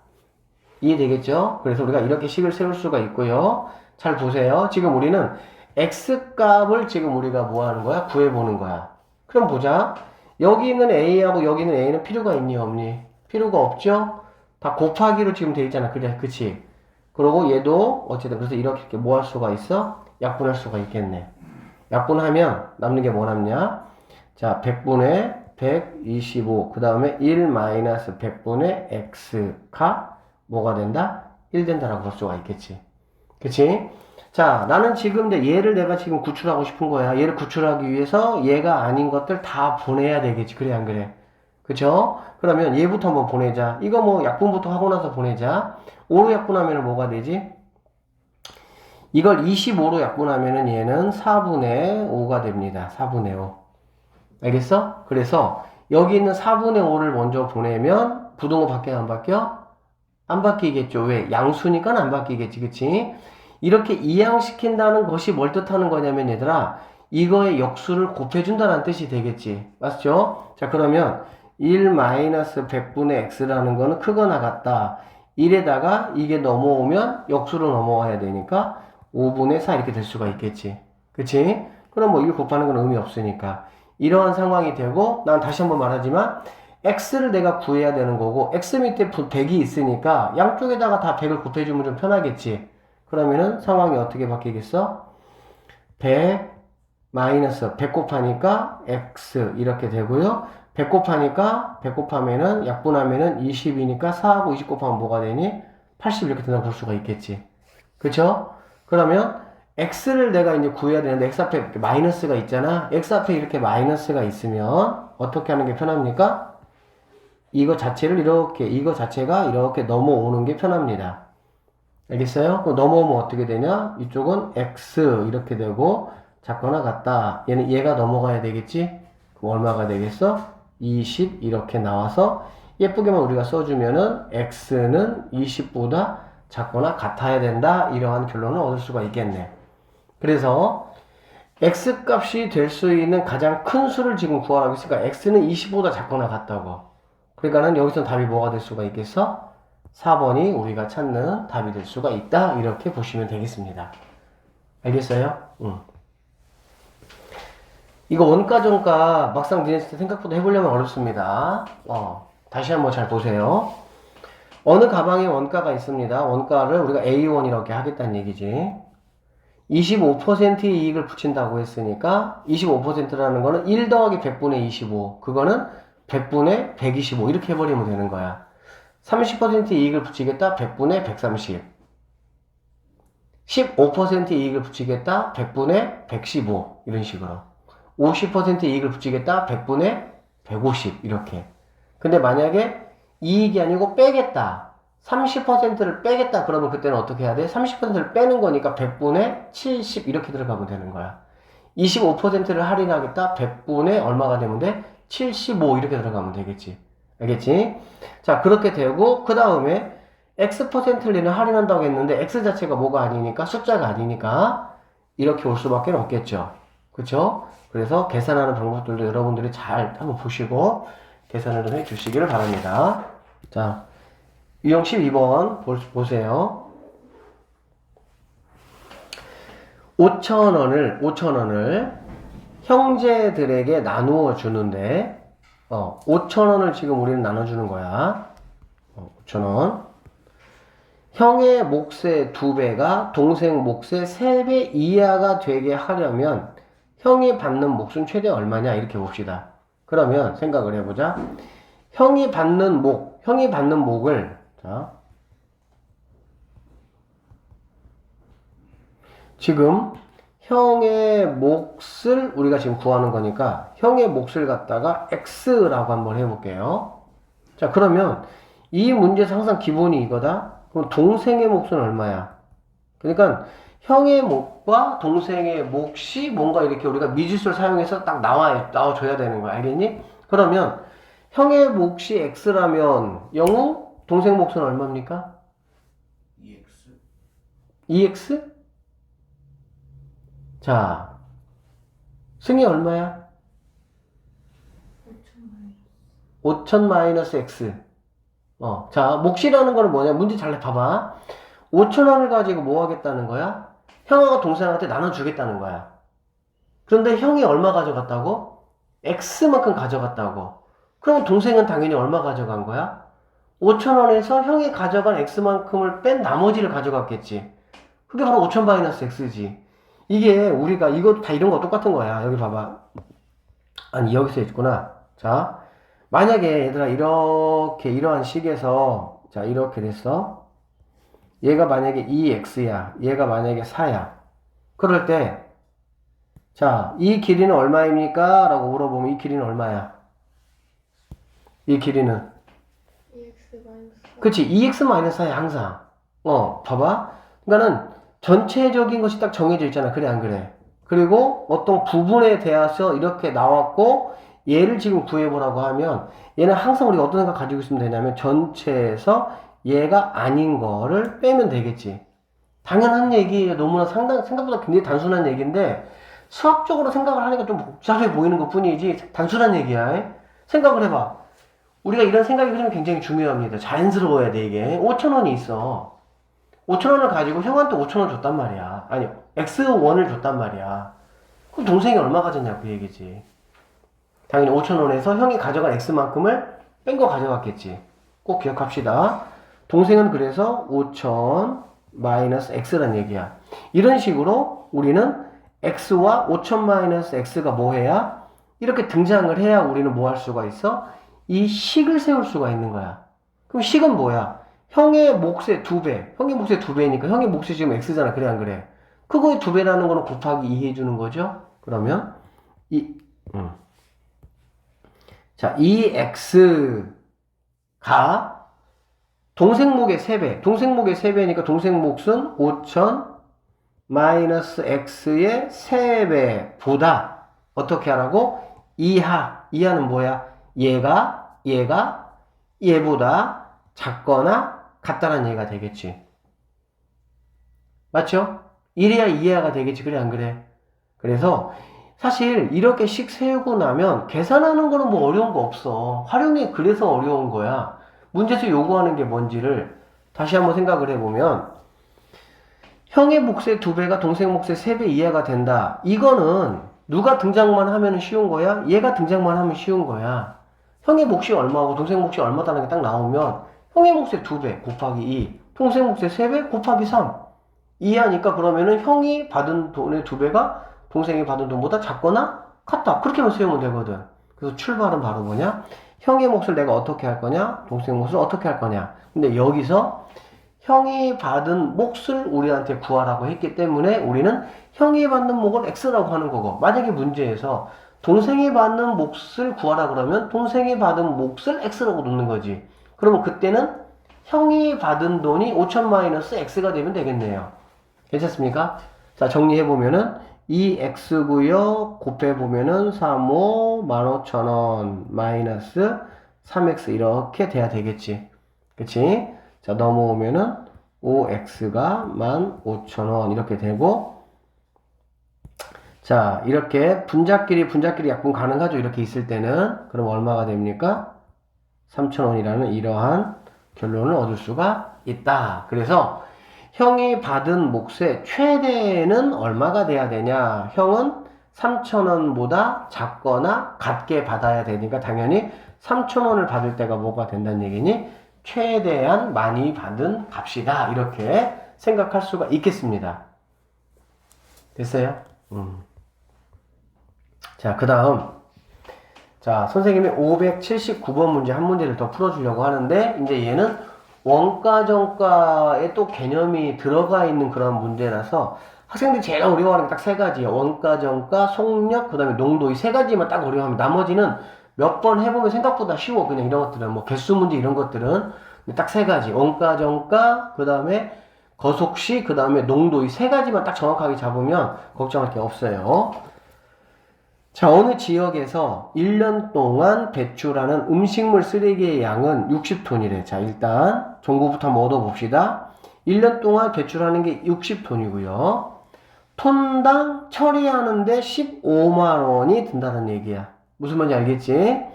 이해되겠죠? 그래서 우리가 이렇게 식을 세울 수가 있고요. 잘 보세요. 지금 우리는 X값을 지금 우리가 뭐 하는 거야? 구해보는 거야. 그럼 보자. 여기 있는 A하고 여기 있는 A는 필요가 있니, 없니? 필요가 없죠? 다 곱하기로 지금 돼 있잖아. 그래, 그치? 그리고 얘도 어쨌든 그래서 이렇게 뭐 할 수가 있어? 약분할 수가 있겠네. 약분하면 남는 게 뭐 남냐? 자, 100분의 125. 그 다음에 1 마이너스 100분의 X가 뭐가 된다? 1 된다라고 볼 수가 있겠지. 그치? 자, 나는 지금 얘를 내가 지금 구출하고 싶은 거야. 얘를 구출하기 위해서 얘가 아닌 것들 다 보내야 되겠지. 그래, 안 그래? 그쵸? 그러면 얘부터 한번 보내자. 이거 뭐 약분부터 하고 나서 보내자. 5로 약분하면 뭐가 되지? 이걸 25로 약분하면은 얘는 4분의 5가 됩니다. 4분의 5. 알겠어? 그래서 여기 있는 4분의 5를 먼저 보내면 부등호 바뀌어 안 바뀌어? 안 바뀌겠죠. 왜? 양수니까 안 바뀌겠지. 그치? 이렇게 이항시킨다는 것이 뭘 뜻하는 거냐면 얘들아 이거의 역수를 곱해준다는 뜻이 되겠지. 맞죠? 자, 그러면 1 마이너스 100분의 x라는 거는 크거나 같다. 1에다가 이게 넘어오면 역수로 넘어와야 되니까 5분의 4 이렇게 될 수가 있겠지. 그치? 그럼 뭐 1 곱하는 건 의미 없으니까. 이러한 상황이 되고, 난 다시 한번 말하지만, x를 내가 구해야 되는 거고, x 밑에 100이 있으니까, 양쪽에다가 다 100을 곱해주면 좀 편하겠지. 그러면은 상황이 어떻게 바뀌겠어? 100 마이너스 100 곱하니까 x 이렇게 되고요. 100 곱하니까 100 곱하면은 약분하면은 20이니까 4하고 20 곱하면 뭐가 되니? 80 이렇게 된다고 볼 수가 있겠지. 그쵸? 그러면 x를 내가 이제 구해야 되는데 x 앞에 이렇게 마이너스가 있잖아. x 앞에 이렇게 마이너스가 있으면 어떻게 하는 게 편합니까? 이거 자체를 이렇게 이거 자체가 이렇게 넘어오는 게 편합니다. 알겠어요? 그럼 넘어오면 어떻게 되냐? 이쪽은 x 이렇게 되고 작거나 같다. 얘는 얘가 넘어가야 되겠지? 그럼 얼마가 되겠어? 20 이렇게 나와서 예쁘게만 우리가 써주면은 x는 20보다 작거나 같아야 된다. 이러한 결론을 얻을 수가 있겠네. 그래서 x 값이 될 수 있는 가장 큰 수를 지금 구하라고 했으니까 x는 20보다 작거나 같다고. 그러니까는 여기서 답이 뭐가 될 수가 있겠어? 4번이 우리가 찾는 답이 될 수가 있다. 이렇게 보시면 되겠습니다. 알겠어요? 이거 원가 정가 막상 니네 생각보다 해보려면 어렵습니다. 다시 한번 잘 보세요. 어느 가방에 원가가 있습니다. 원가를 우리가 A1 이렇게 하겠다는 얘기지. 25%의 이익을 붙인다고 했으니까 25%라는 거는 1 더하기 100분의 25. 그거는 100분의 125 이렇게 해버리면 되는 거야. 30%의 이익을 붙이겠다. 100분의 130. 15%의 이익을 붙이겠다. 100분의 115. 이런 식으로. 50%의 이익을 붙이겠다. 100분의 150. 이렇게. 근데 만약에 이익이 아니고 빼겠다. 30%를 빼겠다. 그러면 그때는 어떻게 해야 돼? 30%를 빼는 거니까 100분의 70 이렇게 들어가면 되는 거야. 25%를 할인하겠다. 100분의 얼마가 되면 돼? 75 이렇게 들어가면 되겠지. 알겠지? 자, 그렇게 되고 그 다음에 X%를 내는 할인한다고 했는데 X 자체가 뭐가 아니니까 숫자가 아니니까 이렇게 올 수밖에 없겠죠. 그쵸? 그래서 계산하는 방법들도 여러분들이 잘 한번 보시고 계산을 좀 해주시기를 바랍니다. 자, 유형 12번 보세요. 5,000원을 형제들에게 나누어 주는데 5,000원을 지금 우리는 나눠주는 거야. 5,000원. 형의 몫의 2배가 동생 몫의 3배 이하가 되게 하려면 형이 받는 몫은 최대 얼마냐 이렇게 봅시다. 그러면 생각을 해보자. 형이 받는 몫을 자, 지금 형의 몫을 우리가 지금 구하는 거니까 형의 몫을 갖다가 x라고 한번 해볼게요. 자, 그러면 이 문제에서 항상 기본이 이거다. 그럼 동생의 몫은 얼마야? 그러니까 형의 몫과 동생의 몫이 뭔가 이렇게 우리가 미지수를 사용해서 딱 나와줘야 되는 거야. 알겠니? 그러면 형의 몫이 x라면 영우 동생 몫은 얼마입니까? EX 2x? 자, 승이 얼마야? 5천 마이너스 x. 자, 몫이라는 거는 뭐냐? 문제 잘 봐봐. 5천 원을 가지고 뭐 하겠다는 거야? 형하고 동생한테 나눠주겠다는 거야. 그런데 형이 얼마 가져갔다고? x만큼 가져갔다고. 그럼 동생은 당연히 얼마 가져간 거야? 5천 원에서 형이 가져간 x만큼을 뺀 나머지를 가져갔겠지. 그게 바로 5천 마이너스 x지. 이게 우리가 이거 다 이런 거 똑같은 거야. 여기 봐봐. 아니 여기서 있구나. 자, 만약에 얘들아 이렇게 이러한 식에서 자 이렇게 됐어. 얘가 만약에 2x야. 얘가 만약에 4야. 그럴 때 자, 이 길이는 얼마입니까? 라고 물어보면 이 길이는 얼마야? 이 길이는 2x 마이너스 4. 그치 2x-4야 항상. 봐봐. 그러니까는 전체적인 것이 딱 정해져 있잖아. 그래 안 그래? 그리고 어떤 부분에 대해서 이렇게 나왔고 얘를 지금 구해보라고 하면 얘는 항상 우리가 어떤 생각 가지고 있으면 되냐면 전체에서 얘가 아닌 거를 빼면 되겠지. 당연한 얘기예요. 너무나 생각보다 굉장히 단순한 얘기인데 수학적으로 생각을 하니까 좀 복잡해 보이는 것 뿐이지 단순한 얘기야. 생각을 해봐. 우리가 이런 생각이 그러면 굉장히 중요합니다. 자연스러워야 돼 이게. 5,000원이 있어. 5,000원을 가지고 형한테 5,000원 줬단 말이야. 아니 X1을 줬단 말이야. 그럼 동생이 얼마 가졌냐 그 얘기지. 당연히 5,000원에서 형이 가져간 X만큼을 뺀 거 가져갔겠지. 꼭 기억합시다. 동생은 그래서 5,000 마이너스 X란 얘기야. 이런 식으로 우리는 X와 5,000 마이너스 X가 뭐 해야? 이렇게 등장을 해야 우리는 뭐 할 수가 있어? 이 식을 세울 수가 있는 거야. 그럼 식은 뭐야? 형의 몫의 2배. 형의 몫의 2배니까 형의 몫이 지금 X잖아. 그래 안 그래? 그거의 2배라는 거는 곱하기 2 해주는 거죠? 그러면 자, 이 X가 동생목의 3배. 동생목의 3배니까 동생몫은 5,000 마이너스 X의 3배보다 어떻게 하라고? 이하는 뭐야? 얘가 얘보다 작거나 같다는 얘기가 되겠지. 맞죠? 이래야 이해가 되겠지. 그래 안 그래? 그래서 사실 이렇게 식 세우고 나면 계산하는 거는 뭐 어려운 거 없어. 활용이 그래서 어려운 거야. 문제에서 요구하는 게 뭔지를 다시 한번 생각을 해보면 형의 몫의 2배가 동생 몫의 3배 이하가 된다. 이거는 누가 등장만 하면 쉬운 거야? 얘가 등장만 하면 쉬운 거야. 형의 몫이 얼마고 동생 몫이 얼마다는 게 딱 나오면 형의 몫의 2배 곱하기 2, 동생 몫의 3배 곱하기 3 이해하니까 그러면은 형이 받은 돈의 2배가 동생이 받은 돈보다 작거나 같다. 그렇게만 세우면 되거든. 그래서 출발은 바로 뭐냐? 형의 몫을 내가 어떻게 할 거냐? 동생 몫을 어떻게 할 거냐? 근데 여기서 형이 받은 몫을 우리한테 구하라고 했기 때문에 우리는 형이 받는 몫을 X라고 하는 거고, 만약에 문제에서 동생이 받는 몫을 구하라 그러면 동생이 받은 몫을 X라고 놓는 거지. 그러면 그때는 형이 받은 돈이 5,000 마이너스 X가 되면 되겠네요. 괜찮습니까? 자, 정리해보면은 이 X고요. 곱해보면은 3,5 15,000원 마이너스 3X 이렇게 돼야 되겠지. 그치? 자, 넘어오면은 5X가 15,000원 이렇게 되고, 자, 이렇게 분자끼리 약분 가능하죠. 이렇게 있을 때는. 그럼 얼마가 됩니까? 3,000원이라는 이러한 결론을 얻을 수가 있다. 그래서 형이 받은 몫의 최대는 얼마가 돼야 되냐? 형은 3,000원보다 작거나 같게 받아야 되니까 당연히 3,000원을 받을 때가 뭐가 된다는 얘기니? 최대한 많이 받은 값이다. 이렇게 생각할 수가 있겠습니다. 됐어요? 자, 그 다음. 자, 선생님이 579번 문제 한 문제를 더 풀어주려고 하는데, 이제 얘는 원가, 정가에 또 개념이 들어가 있는 그런 문제라서 학생들이 제일 어려워하는 게 딱 세 가지예요. 원가, 정가, 속력, 그 다음에 농도. 이 세 가지만 딱 어려워하면 나머지는 몇 번 해보면 생각보다 쉬워. 그냥 이런 것들은 뭐 개수 문제 이런 것들은 딱 세 가지. 원가, 정가, 그 다음에 거속시, 그 다음에 농도 이 세 가지만 딱 정확하게 잡으면 걱정할 게 없어요. 자, 어느 지역에서 1년 동안 배출하는 음식물 쓰레기의 양은 60톤이래. 자, 일단 정보부터 한번 얻어봅시다. 1년 동안 배출하는 게 60톤이고요. 톤당 처리하는데 15만 원이 든다는 얘기야. 무슨 말인지 알겠지?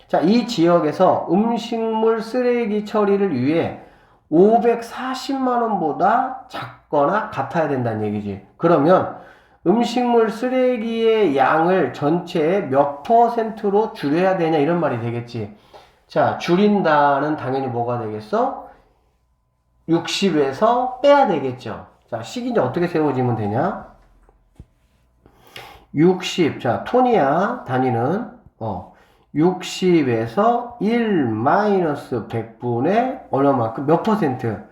자, 이 지역에서 음식물 쓰레기 처리를 위해 540만 원보다 작거나 같아야 된다는 얘기지. 그러면 음식물 쓰레기의 양을 전체의 몇 퍼센트로 줄여야 되냐 이런 말이 되겠지. 자, 줄인다는 당연히 뭐가 되겠어? 60에서 빼야 되겠죠. 자, 식이 이제 어떻게 세워지면 되냐? 60, 자, 톤이야, 단위는. 60에서 1-100분의 얼마만큼? 몇 퍼센트?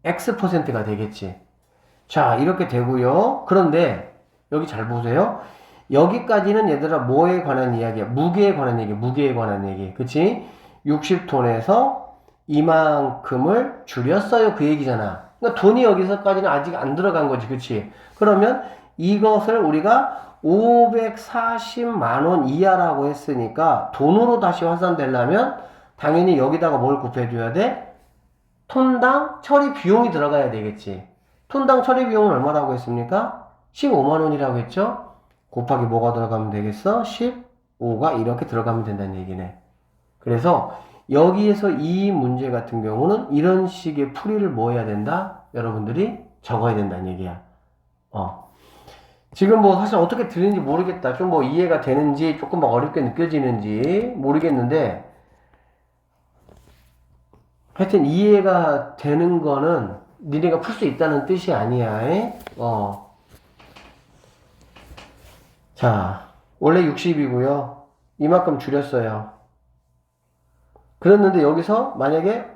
X%가 되겠지. 자, 이렇게 되고요. 그런데 여기 잘 보세요. 여기까지는 얘들아 뭐에 관한 이야기야? 무게에 관한 얘기, 무게에 관한 얘기. 그치? 60톤에서 이만큼을 줄였어요. 그 얘기잖아. 그러니까 돈이 여기서까지는 아직 안 들어간 거지. 그치? 그러면 이것을 우리가 540만 원 이하라고 했으니까 돈으로 다시 환산되려면 당연히 여기다가 뭘 곱해줘야 돼? 톤당 처리 비용이 들어가야 되겠지. 톤당 처리 비용은 얼마라고 했습니까? 15만 원이라고 했죠? 곱하기 뭐가 들어가면 되겠어? 15가 이렇게 들어가면 된다는 얘기네. 그래서 여기에서 이 문제 같은 경우는 이런 식의 풀이를 뭐 해야 된다? 여러분들이 적어야 된다는 얘기야. 지금 뭐 사실 어떻게 들리는지 모르겠다. 좀 뭐 이해가 되는지 조금 막 어렵게 느껴지는지 모르겠는데 하여튼 이해가 되는 거는 니네가 풀 수 있다는 뜻이 아니야. 자, 원래 60이고요. 이만큼 줄였어요. 그랬는데 여기서 만약에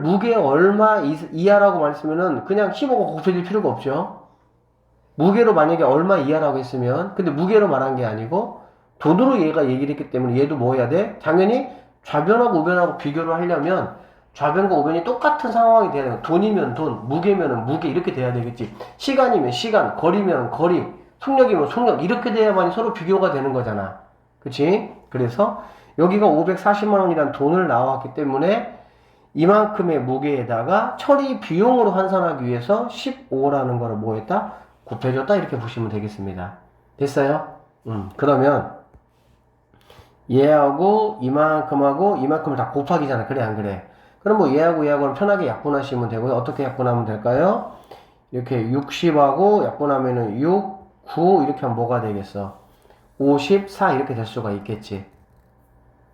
무게 얼마 이하라고 말했으면은 그냥 15가 곱해질 필요가 없죠. 무게로 만약에 얼마 이하라고 했으면, 근데 무게로 말한 게 아니고 돈으로 얘가 얘기를 했기 때문에 얘도 뭐 해야 돼? 당연히 좌변하고 우변하고 비교를 하려면 좌변과 우변이 똑같은 상황이 돼야 돼요. 돈이면 돈, 무게면 무게 이렇게 돼야 되겠지. 시간이면 시간, 거리면 거리, 속력이면 속력 이렇게 돼야만이 서로 비교가 되는 거잖아. 그치? 그래서 여기가 540만 원이란 돈을 나왔기 때문에 이만큼의 무게에다가 처리 비용으로 환산하기 위해서 15라는 거를 뭐 했다? 곱해줬다 이렇게 보시면 되겠습니다. 됐어요? 그러면 얘하고 이만큼하고 이만큼을 다 곱하기잖아. 그래 안 그래? 그럼 뭐 얘하고는 편하게 약분하시면 되고요. 어떻게 약분하면 될까요? 이렇게 60하고 약분하면은 6, 9 이렇게 하면 뭐가 되겠어? 54 이렇게 될 수가 있겠지.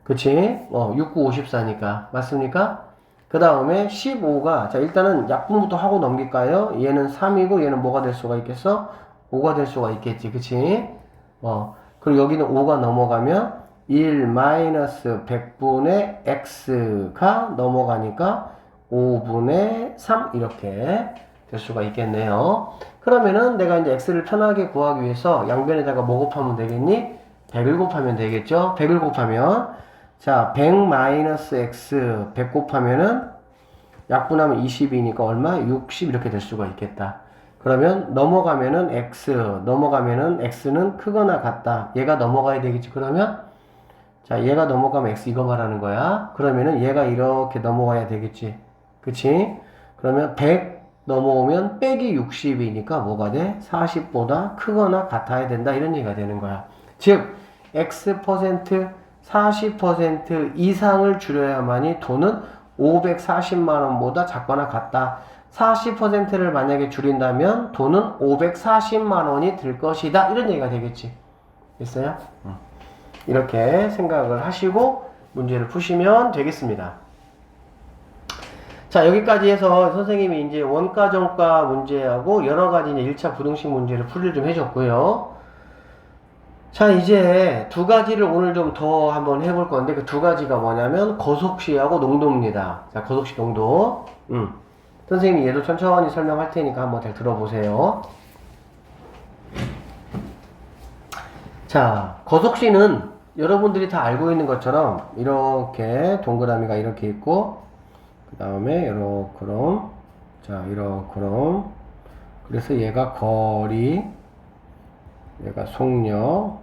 그치? 6, 9, 54니까. 맞습니까? 그 다음에 15가, 자, 일단은 약분부터 하고 넘길까요? 얘는 3이고, 얘는 뭐가 될 수가 있겠어? 5가 될 수가 있겠지. 그치? 그리고 여기는 5가 넘어가면 1-100분의 x가 넘어가니까 5분의 3 이렇게 될 수가 있겠네요. 그러면은 내가 이제 x를 편하게 구하기 위해서 양변에다가 뭐 곱하면 되겠니? 100을 곱하면 되겠죠? 100을 곱하면 자, 100-x 100 곱하면은 약분하면 20이니까 얼마? 60 이렇게 될 수가 있겠다. 그러면 넘어가면은 x는 크거나 같다. 얘가 넘어가야 되겠지. 그러면 자, 얘가 넘어가면 x 이거 말하는 거야. 그러면은 얘가 이렇게 넘어가야 되겠지. 그치? 그러면 100 넘어오면 빼기 60이니까 뭐가 돼? 40보다 크거나 같아야 된다. 이런 얘기가 되는 거야. 즉, x% 40% 이상을 줄여야만이 돈은 540만원보다 작거나 같다. 40%를 만약에 줄인다면 돈은 540만원이 들 것이다. 이런 얘기가 되겠지. 됐어요? 이렇게 생각을 하시고 문제를 푸시면 되겠습니다. 자, 여기까지 해서 선생님이 이제 원가, 정가 문제하고 여러가지 이제 1차 부등식 문제를 풀이를 좀 해줬고요. 자, 이제 두 가지를 오늘 좀 더 한번 해볼 건데 그 두 가지가 뭐냐면 거속시하고 농도입니다. 자, 거속시 농도. 선생님이 얘도 천천히 설명할 테니까 한번 잘 들어보세요. 자, 거속시는 여러분들이 다 알고 있는 것처럼 이렇게 동그라미가 이렇게 있고 그 다음에 요렇게 자, 이렇게럼. 그래서 얘가 거리, 얘가 속력,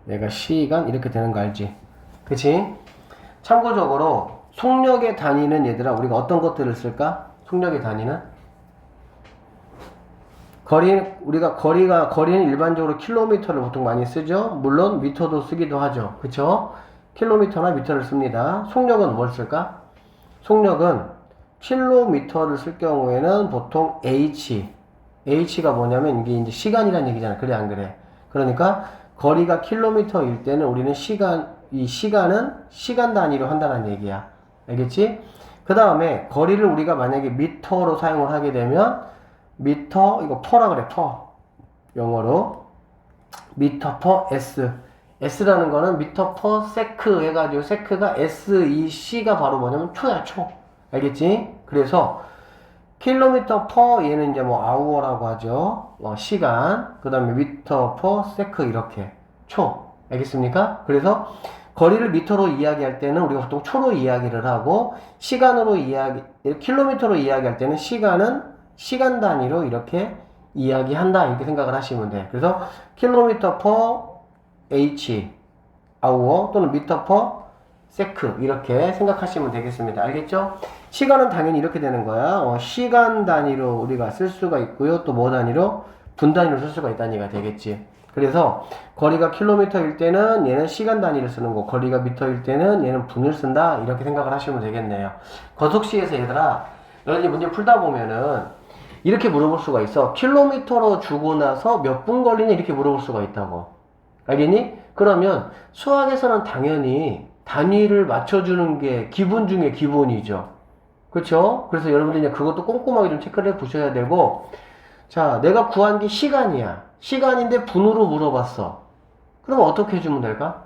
얘가 시간 이렇게 되는 거 알지? 그치? 참고적으로 속력의 단위는 얘들아 우리가 어떤 것들을 쓸까? 속력의 단위는 거리는 일반적으로 킬로미터를 보통 많이 쓰죠. 물론 미터도 쓰기도 하죠. 그쵸? 킬로미터나 미터를 씁니다. 속력은 뭘 쓸까? 속력은 킬로미터를 쓸 경우에는 보통 H가 뭐냐면 이게 이제 시간이란 얘기잖아. 그래 안 그래? 그러니까 거리가 킬로미터일 때는 우리는 이 시간은 시간 단위로 한다는 얘기야. 알겠지? 그 다음에 거리를 우리가 만약에 미터로 사용을 하게 되면 미터, 이거 퍼라 그래, 퍼. 영어로. 미터 퍼 S. S라는 거는 미터 퍼 세크 해가지고 세크가 SEC가 바로 뭐냐면 초야, 초. 알겠지? 그래서 킬로미터 퍼 얘는 이제 뭐 아우어라고 하죠. 시간. 그 다음에 미터 퍼 세크 이렇게. 초. 알겠습니까? 그래서 거리를 미터로 이야기할 때는 우리가 보통 초로 이야기를 하고 킬로미터로 이야기할 때는 시간은 시간 단위로 이렇게 이야기한다 이렇게 생각을 하시면 돼. 그래서 킬로미터 퍼 H 아워 또는 미터 퍼 세크 이렇게 생각하시면 되겠습니다. 알겠죠? 시간은 당연히 이렇게 되는 거야. 시간 단위로 우리가 쓸 수가 있고요. 또 뭐 단위로? 분 단위로 쓸 수가 있다는 얘기가 되겠지. 그래서 거리가 킬로미터일 때는 얘는 시간 단위를 쓰는 거, 거리가 미터일 때는 얘는 분을 쓴다 이렇게 생각을 하시면 되겠네요. 거속시에서 얘들아 너희들이 문제 풀다 보면은 이렇게 물어볼 수가 있어. 킬로미터로 주고 나서 몇 분 걸리냐 이렇게 물어볼 수가 있다고. 알겠니? 그러면 수학에서는 당연히 단위를 맞춰주는 게 기본 중에 기본이죠. 그렇죠? 그래서 여러분들이 이제 그것도 꼼꼼하게 좀 체크를 해 보셔야 되고, 자, 내가 구한 게 시간이야. 시간인데 분으로 물어봤어. 그럼 어떻게 해주면 될까?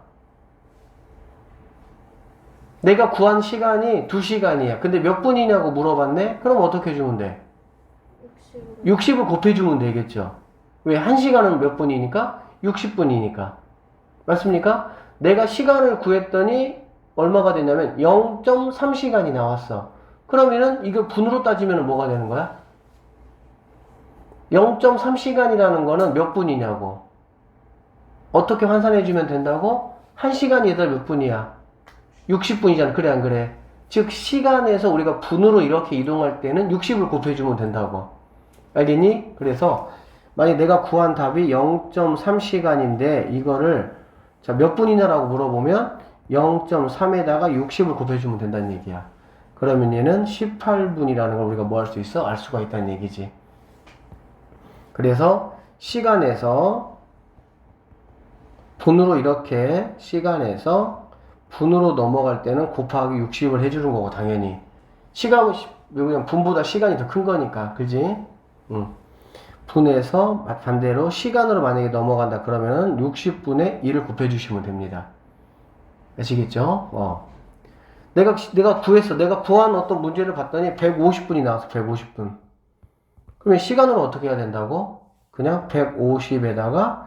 내가 구한 시간이 2시간이야. 근데 몇 분이냐고 물어봤네? 그럼 어떻게 해주면 돼? 60을 곱해주면 되겠죠. 왜? 1시간은 몇 분이니까? 60분이니까. 맞습니까? 내가 시간을 구했더니 얼마가 됐냐면 0.3시간이 나왔어. 그러면은 이거 분으로 따지면 뭐가 되는 거야? 0.3시간이라는 거는 몇 분이냐고. 어떻게 환산해주면 된다고? 1시간이 얘들 몇 분이야? 60분이잖아. 그래 안 그래? 즉 시간에서 우리가 분으로 이렇게 이동할 때는 60을 곱해주면 된다고. 알겠니? 그래서 만약 내가 구한 답이 0.3시간인데 이거를 자, 몇 분이냐라고 물어보면 0.3에다가 60을 곱해주면 된다는 얘기야. 그러면 얘는 18분이라는 걸 우리가 뭐 할 수 있어? 알 수가 있다는 얘기지. 그래서 시간에서 분으로 이렇게 시간에서 분으로 넘어갈 때는 곱하기 60을 해주는 거고 당연히 시간 그냥 분보다 시간이 더 큰 거니까 그지? 분에서 반대로 시간으로 만약에 넘어간다 그러면은 60분의 1을 곱해주시면 됩니다. 아시겠죠? 내가 구했어. 내가 구한 어떤 문제를 봤더니 150분이 나왔어. 150분. 그러면 시간으로 어떻게 해야 된다고? 그냥 150에다가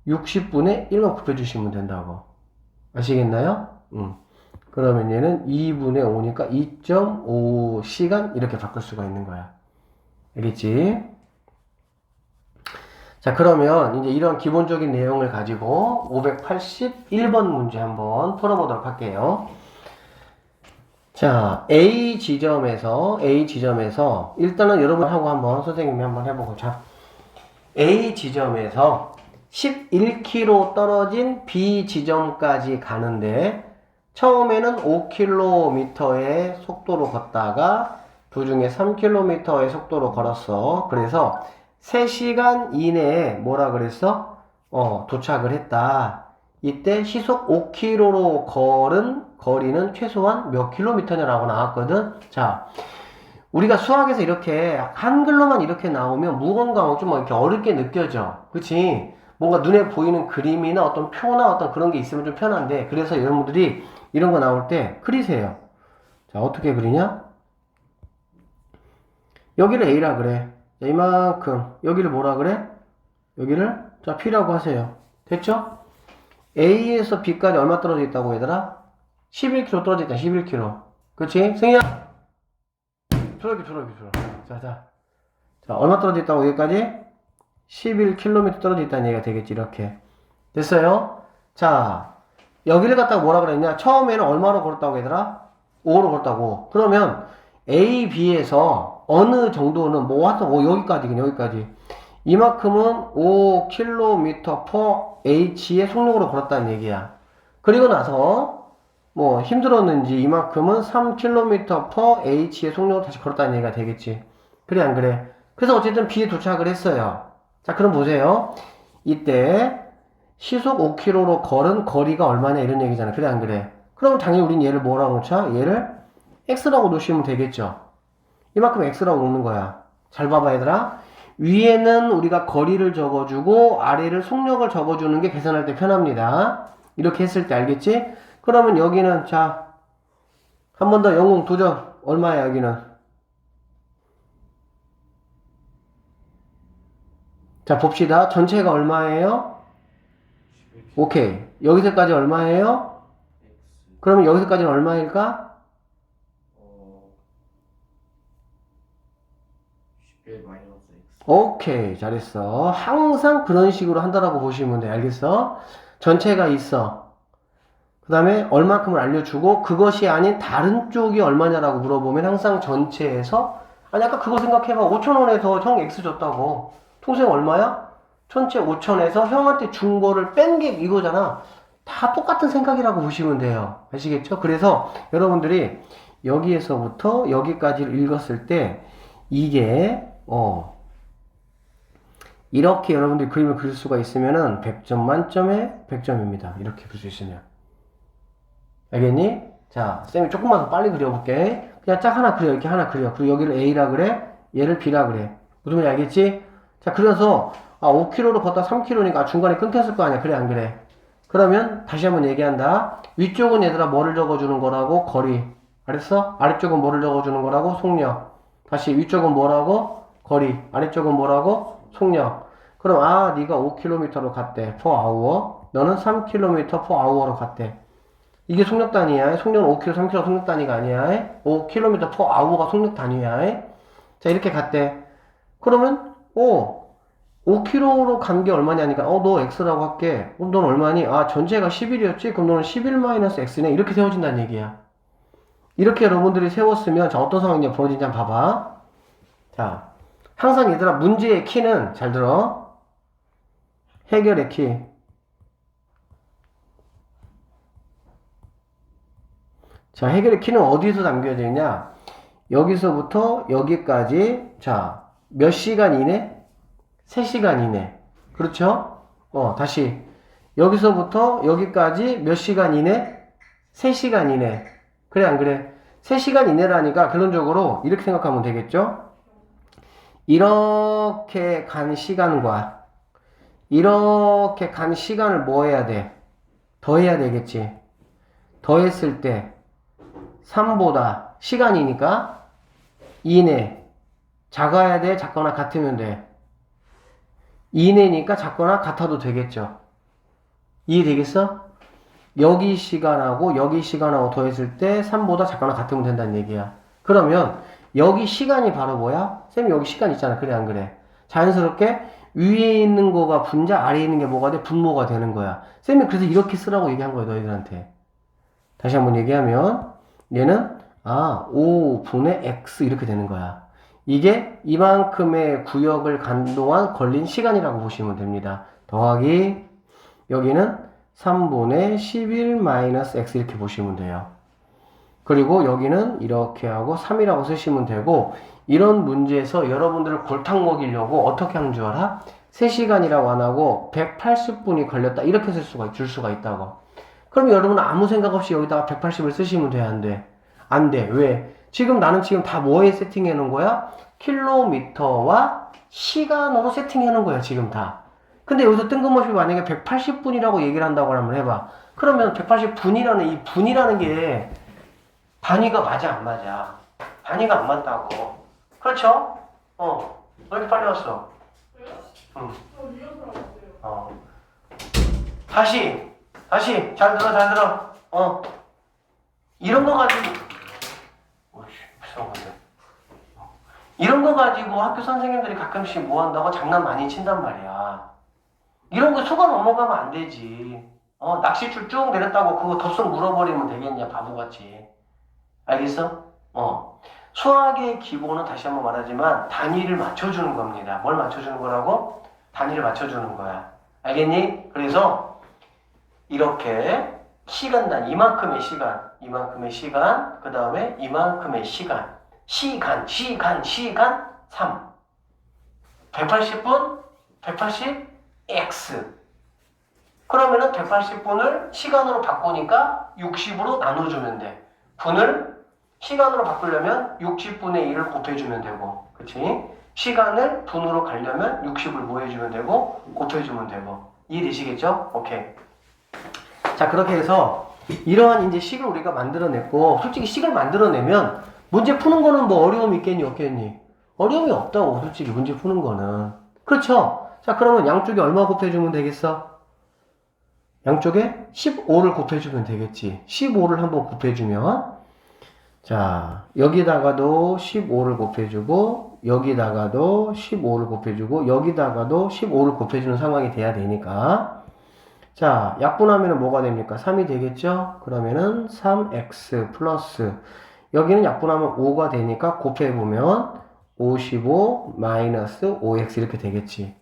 60분의 1만 곱해주시면 된다고. 아시겠나요? 그러면 얘는 2분의 5니까 2.5시간 이렇게 바꿀 수가 있는 거야. 알겠지? 자, 그러면 이제 이런 기본적인 내용을 가지고 581번 문제 한번 풀어보도록 할게요. 자, A 지점에서 일단은 여러분하고 한번 선생님이 한번 해보고 자, A 지점에서 11km 떨어진 B 지점까지 가는데 처음에는 5km의 속도로 걷다가 도중에 3km의 속도로 걸었어. 그래서 3시간 이내에 뭐라 그랬어? 도착을 했다. 이때 시속 5km로 걸은 거리는 최소한 몇 킬로미터냐라고 나왔거든. 자, 우리가 수학에서 이렇게 한글로만 이렇게 나오면 무언가 좀 이렇게 어렵게 느껴져. 그치? 뭔가 눈에 보이는 그림이나 어떤 표나 어떤 그런 게 있으면 좀 편한데, 그래서 여러분들이 이런 거 나올 때 그리세요. 자, 어떻게 그리냐? 여기를 A라 그래. 자, 이만큼. 여기를 뭐라 그래? 여기를 자 P라고 하세요. 됐죠? A에서 B까지 얼마 떨어져 있다고 얘들아? 11km 떨어져 있다. 11km. 그치? 승희야! 조용히. 자, 얼마 떨어져 있다고 여기까지? 11km 떨어져 있다는 얘기가 되겠지. 이렇게 됐어요. 자, 여기를 갖다가 뭐라 그랬냐? 처음에는 얼마로 걸었다고 얘들아? 5로 걸었다고. 그러면 A, B에서 어느 정도는 뭐 하여튼 여기까지 이만큼은 5km per H의 속력으로 걸었다는 얘기야. 그리고 나서 뭐 힘들었는지 이만큼은 3km per H의 속력으로 다시 걸었다는 얘기가 되겠지. 그래 안 그래? 그래서 어쨌든 B에 도착을 했어요. 자, 그럼 보세요. 이때 시속 5km로 걸은 거리가 얼마냐 이런 얘기잖아. 그래 안 그래? 그럼 당연히 우린 얘를 뭐라고 놓자? 얘를 X라고 놓으시면 되겠죠. 이만큼 X라고 놓는 거야. 잘 봐봐 얘들아. 위에는 우리가 거리를 적어주고 아래를 속력을 적어주는 게 계산할 때 편합니다. 이렇게 했을 때 알겠지? 그러면 여기는 자, 한 번 더 영웅 도전. 얼마야 여기는? 자, 봅시다. 전체가 얼마예요? 11km 오케이. 여기서까지 얼마예요? X 그러면 여기서까지는 얼마일까? 11 마이너스 X 오케이. 잘했어. 항상 그런 식으로 한다라고 보시면 돼. 알겠어? 전체가 있어. 그 다음에 얼마큼을 알려주고 그것이 아닌 다른 쪽이 얼마냐라고 물어보면 항상 전체에서 아니 아까 그거 생각해봐. 5,000원에서 형 X 줬다고. 통생 얼마야? 전체 5,000에서 형한테 준 거를 뺀 게 이거잖아. 다 똑같은 생각이라고 보시면 돼요. 아시겠죠? 그래서 여러분들이 여기에서부터 여기까지를 읽었을 때 이게 이렇게 여러분들이 그림을 그릴 수가 있으면은 100점 만점에 100점입니다. 이렇게 그릴 수 있으면. 알겠니? 자, 쌤이 조금만 더 빨리 그려볼게. 그냥 짝 하나 그려. 이렇게 하나 그려. 그리고 여기를 A라 그래. 얘를 B라 그래. 무슨 말인지 알겠지? 자, 그래서 5km로 걷다 3km니까 중간에 끊겼을 거 아니야. 그래 안 그래? 그러면 다시 한번 얘기한다. 위쪽은 얘들아 뭐를 적어주는 거라고? 거리. 알았어? 아래쪽은 뭐를 적어주는 거라고? 속력. 다시 위쪽은 뭐라고? 거리. 아래쪽은 뭐라고? 속력. 그럼 네가 5km로 갔대. per hour. 너는 3km per hour로 갔대. 이게 속력 단위야. 속력은 5km, 3km 속력 단위가 아니야. 5km per hour가 속력 단위야. 자, 이렇게 갔대. 그러면 5km로 간 게 얼마냐니까 너 X라고 할게. 그럼 넌 얼마니? 전체가 11이었지? 그럼 너는 11-X네. 이렇게 세워진다는 얘기야. 이렇게 여러분들이 세웠으면 자, 어떤 상황이 벌어진지 한번 봐봐. 자, 항상 얘들아 문제의 키는 잘 들어. 해결의 키. 자, 해결의 키는 어디서 담겨져 있냐? 여기서부터 여기까지 자, 몇 시간 이내? 3시간 이내. 그렇죠? 다시 여기서부터 여기까지 몇 시간 이내? 3시간 이내. 그래 안 그래? 3시간 이내라니까 결론적으로 이렇게 생각하면 되겠죠? 이렇게 간 시간과 이렇게 간 시간을 뭐 해야 돼? 더해야 되겠지. 더했을 때 3보다 시간이니까 이내. 작아야 돼? 작거나 같으면 돼? 이내니까 작거나 같아도 되겠죠. 이해되겠어? 여기 시간하고 여기 시간하고 더했을 때 3보다 작거나 같으면 된다는 얘기야. 그러면 여기 시간이 바로 뭐야? 쌤이 여기 시간 있잖아. 그래 안 그래? 자연스럽게 위에 있는 거가 분자, 아래에 있는 게 뭐가 돼? 분모가 되는 거야. 쌤이 그래서 이렇게 쓰라고 얘기한 거야. 너희들한테. 다시 한번 얘기하면 얘는 5분의 x 이렇게 되는 거야. 이게 이만큼의 구역을 간 동안 걸린 시간이라고 보시면 됩니다. 더하기 여기는 3분의 11-x 이렇게 보시면 돼요. 그리고 여기는 이렇게 하고 3이라고 쓰시면 되고 이런 문제에서 여러분들을 골탕 먹이려고 어떻게 하는 줄 알아? 3시간이라고 안 하고 180분이 걸렸다 이렇게 줄 수가 있다고. 그럼 여러분은 아무 생각 없이 여기다가 180을 쓰시면 돼? 안 돼? 안 돼. 왜? 나는 지금 다 뭐에 세팅해 놓은 거야? 킬로미터와 시간으로 세팅해 놓은 거야, 지금 다. 근데 여기서 뜬금없이 만약에 180분이라고 얘기를 한다고 하면 해봐. 그러면 180분이라는 이 분이라는 게 단위가 맞아, 안 맞아? 단위가 안 맞다고. 그렇죠? 왜 이렇게 빨리 왔어? 응. 다시, 잘 들어. 이런 거 가지고, 비싼 건데. 이런 거 가지고 학교 선생님들이 가끔씩 뭐 한다고 장난 많이 친단 말이야. 이런 거 속아 넘어가면 안 되지. 낚시줄 쭉 내렸다고 그거 덥석 물어버리면 되겠냐, 바보같이. 알겠어? 수학의 기본은 다시 한번 말하지만 단위를 맞춰주는 겁니다. 뭘 맞춰주는 거라고? 단위를 맞춰주는 거야. 알겠니? 그래서 이렇게 시간 단위, 이만큼의 시간, 그 다음에 이만큼의 시간, 3. 180분, 180x. 그러면은 180분을 시간으로 바꾸니까 60으로 나눠주면 돼. 분을 시간으로 바꾸려면 60분의 1을 곱해주면 되고, 그치? 시간을 분으로 가려면 60을 뭐 해주면 되고, 곱해주면 되고. 이해되시겠죠? 오케이. 자, 그렇게 해서 이러한 이제 식을 우리가 만들어냈고, 솔직히 식을 만들어내면 문제 푸는 거는 뭐 어려움이 있겠니, 없겠니? 어려움이 없다고, 솔직히 문제 푸는 거는. 그렇죠? 자, 그러면 양쪽에 얼마 곱해주면 되겠어? 양쪽에 15를 곱해주면 되겠지. 15를 한번 곱해주면, 자, 여기다가도 15를 곱해주고, 여기다가도 15를 곱해주고, 여기다가도 15를 곱해주는 상황이 돼야 되니까. 자, 약분하면 뭐가 됩니까? 3이 되겠죠? 그러면은 3x 플러스, 여기는 약분하면 5가 되니까 곱해보면 55 마이너스 5x 이렇게 되겠지.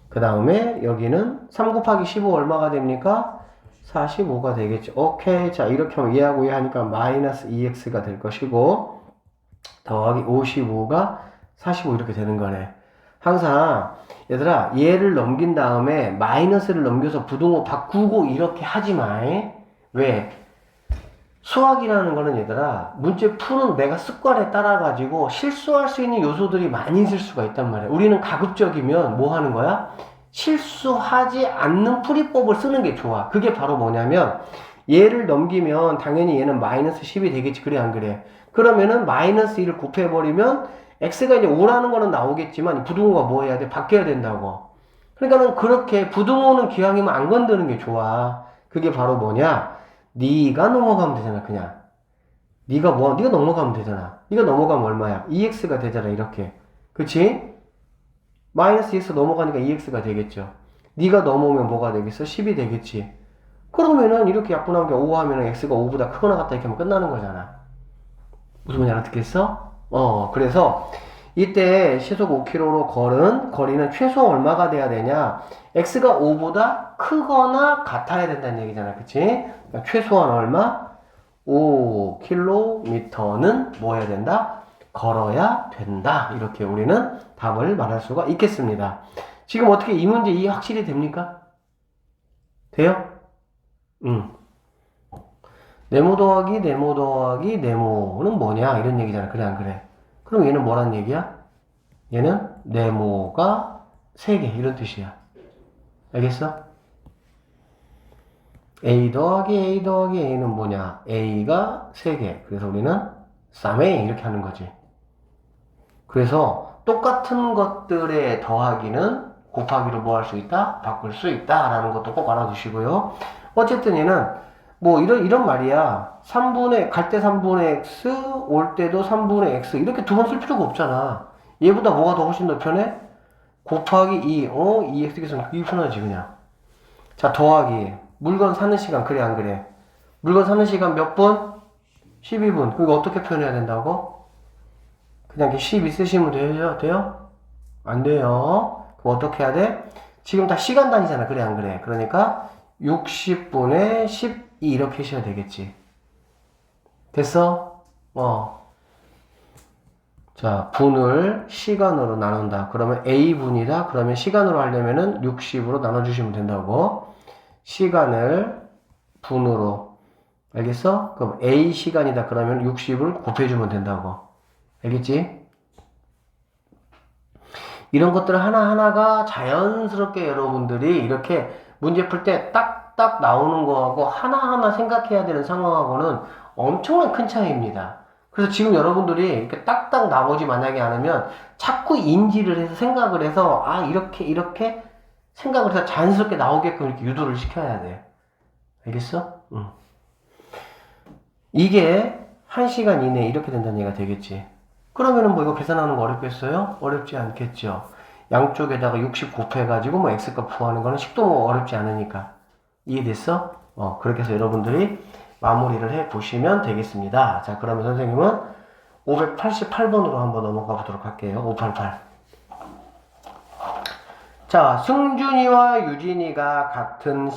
그 다음에 여기는 3 곱하기 15 얼마가 됩니까? 45가 되겠죠. 오케이. 자, 이렇게 하면 얘하고 얘 하니까 마이너스 2x가 될 것이고, 더하기 55가 45 이렇게 되는 거네. 항상 얘들아, 얘를 넘긴 다음에 마이너스를 넘겨서 부등호 바꾸고 이렇게 하지 마. 왜? 수학이라는 거는 얘들아, 문제 푸는 내가 습관에 따라 가지고 실수할 수 있는 요소들이 많이 있을 수가 있단 말이야. 우리는 가급적이면 뭐 하는 거야? 실수하지 않는 풀이법을 쓰는 게 좋아. 그게 바로 뭐냐면, 얘를 넘기면 당연히 얘는 마이너스 10이 되겠지. 그래 안 그래? 그러면은 마이너스 1을 곱해버리면 x가 이제 5라는 거는 나오겠지만 부등호가 뭐 해야 돼? 바뀌어야 된다고. 그러니까는 그렇게 부등호는 기왕이면 안 건드는 게 좋아. 그게 바로 뭐냐? 네가 넘어가면 되잖아. 그냥 네가 넘어가면 되잖아. 네가 넘어가면 얼마야? 2x가 되잖아. 이렇게. 그치? 마이너스 2x 넘어가니까 2x가 되겠죠. 네가 넘어오면 뭐가 되겠어? 10이 되겠지. 그러면은 이렇게 약분한 게 5 하면은 x가 5보다 크거나 같다 이렇게 하면 끝나는 거잖아. 무슨 말인지 알아듣겠어? 그래서 이때 시속 5km로 걸은 거리는 최소 얼마가 돼야 되냐? x가 5보다 크거나 같아야 된다는 얘기잖아. 그치? 그러니까 최소한 얼마? 5km는 뭐 해야 된다? 걸어야 된다. 이렇게 우리는 답을 말할 수가 있겠습니다. 지금 어떻게 이 문제 이해 확실히 됩니까? 돼요? 네모 더하기 네모 더하기 네모는 뭐냐? 이런 얘기잖아. 그래 안 그래? 그럼 얘는 뭐란 얘기야? 얘는 네모가 3개 이런 뜻이야. 알겠어? A 더하기 A 더하기 A는 뭐냐? A가 3개. 그래서 우리는 쌍A 이렇게 하는 거지. 그래서 똑같은 것들의 더하기는 곱하기로 뭐 할 수 있다? 바꿀 수 있다 라는 것도 꼭 알아두시고요. 어쨌든 얘는 뭐 이런 말이야. 갈 때 3분의 x, 올 때도 3분의 x 이렇게 두 번 쓸 필요가 없잖아. 얘보다 뭐가 더 훨씬 더 편해? 곱하기 2, 2x 써서 그게 편하지 그냥. 자, 더하기 물건 사는 시간 그래 안 그래? 물건 사는 시간 몇 분? 12분. 그거 어떻게 표현해야 된다고? 그냥 이렇게 12 쓰시면 돼요? 안 돼요. 그럼 어떻게 해야 돼? 지금 다 시간 단위잖아. 그래 안 그래? 그러니까 60분의 12 이렇게 하셔야 되겠지. 됐어? 자, 분을 시간으로 나눈다. 그러면 A분이다. 그러면 시간으로 하려면은 60으로 나눠주시면 된다고. 시간을 분으로. 알겠어? 그럼 A 시간이다. 그러면 60을 곱해주면 된다고. 알겠지? 이런 것들 하나하나가 자연스럽게 여러분들이 이렇게 문제 풀 때 딱딱 나오는 거하고 하나하나 생각해야 되는 상황하고는 엄청난 큰 차이입니다. 그래서 지금 여러분들이 이렇게 딱딱 나오지 만약에 않으면 자꾸 인지를 해서 생각을 해서 이렇게 생각을 해서 자연스럽게 나오게끔 이렇게 유도를 시켜야 돼. 알겠어? 이게 1시간 이내에 이렇게 된다는 얘기가 되겠지. 그러면은 뭐 이거 계산하는 거 어렵겠어요? 어렵지 않겠죠. 양쪽에다가 60 곱해가지고 뭐 x값 구하는 거는 식도 뭐 어렵지 않으니까. 이해됐어? 그렇게 해서 여러분들이 마무리를 해 보시면 되겠습니다. 자, 그러면 선생님은 588번으로 한번 넘어가 보도록 할게요. 588. 자, 승준이와 유진이가 같은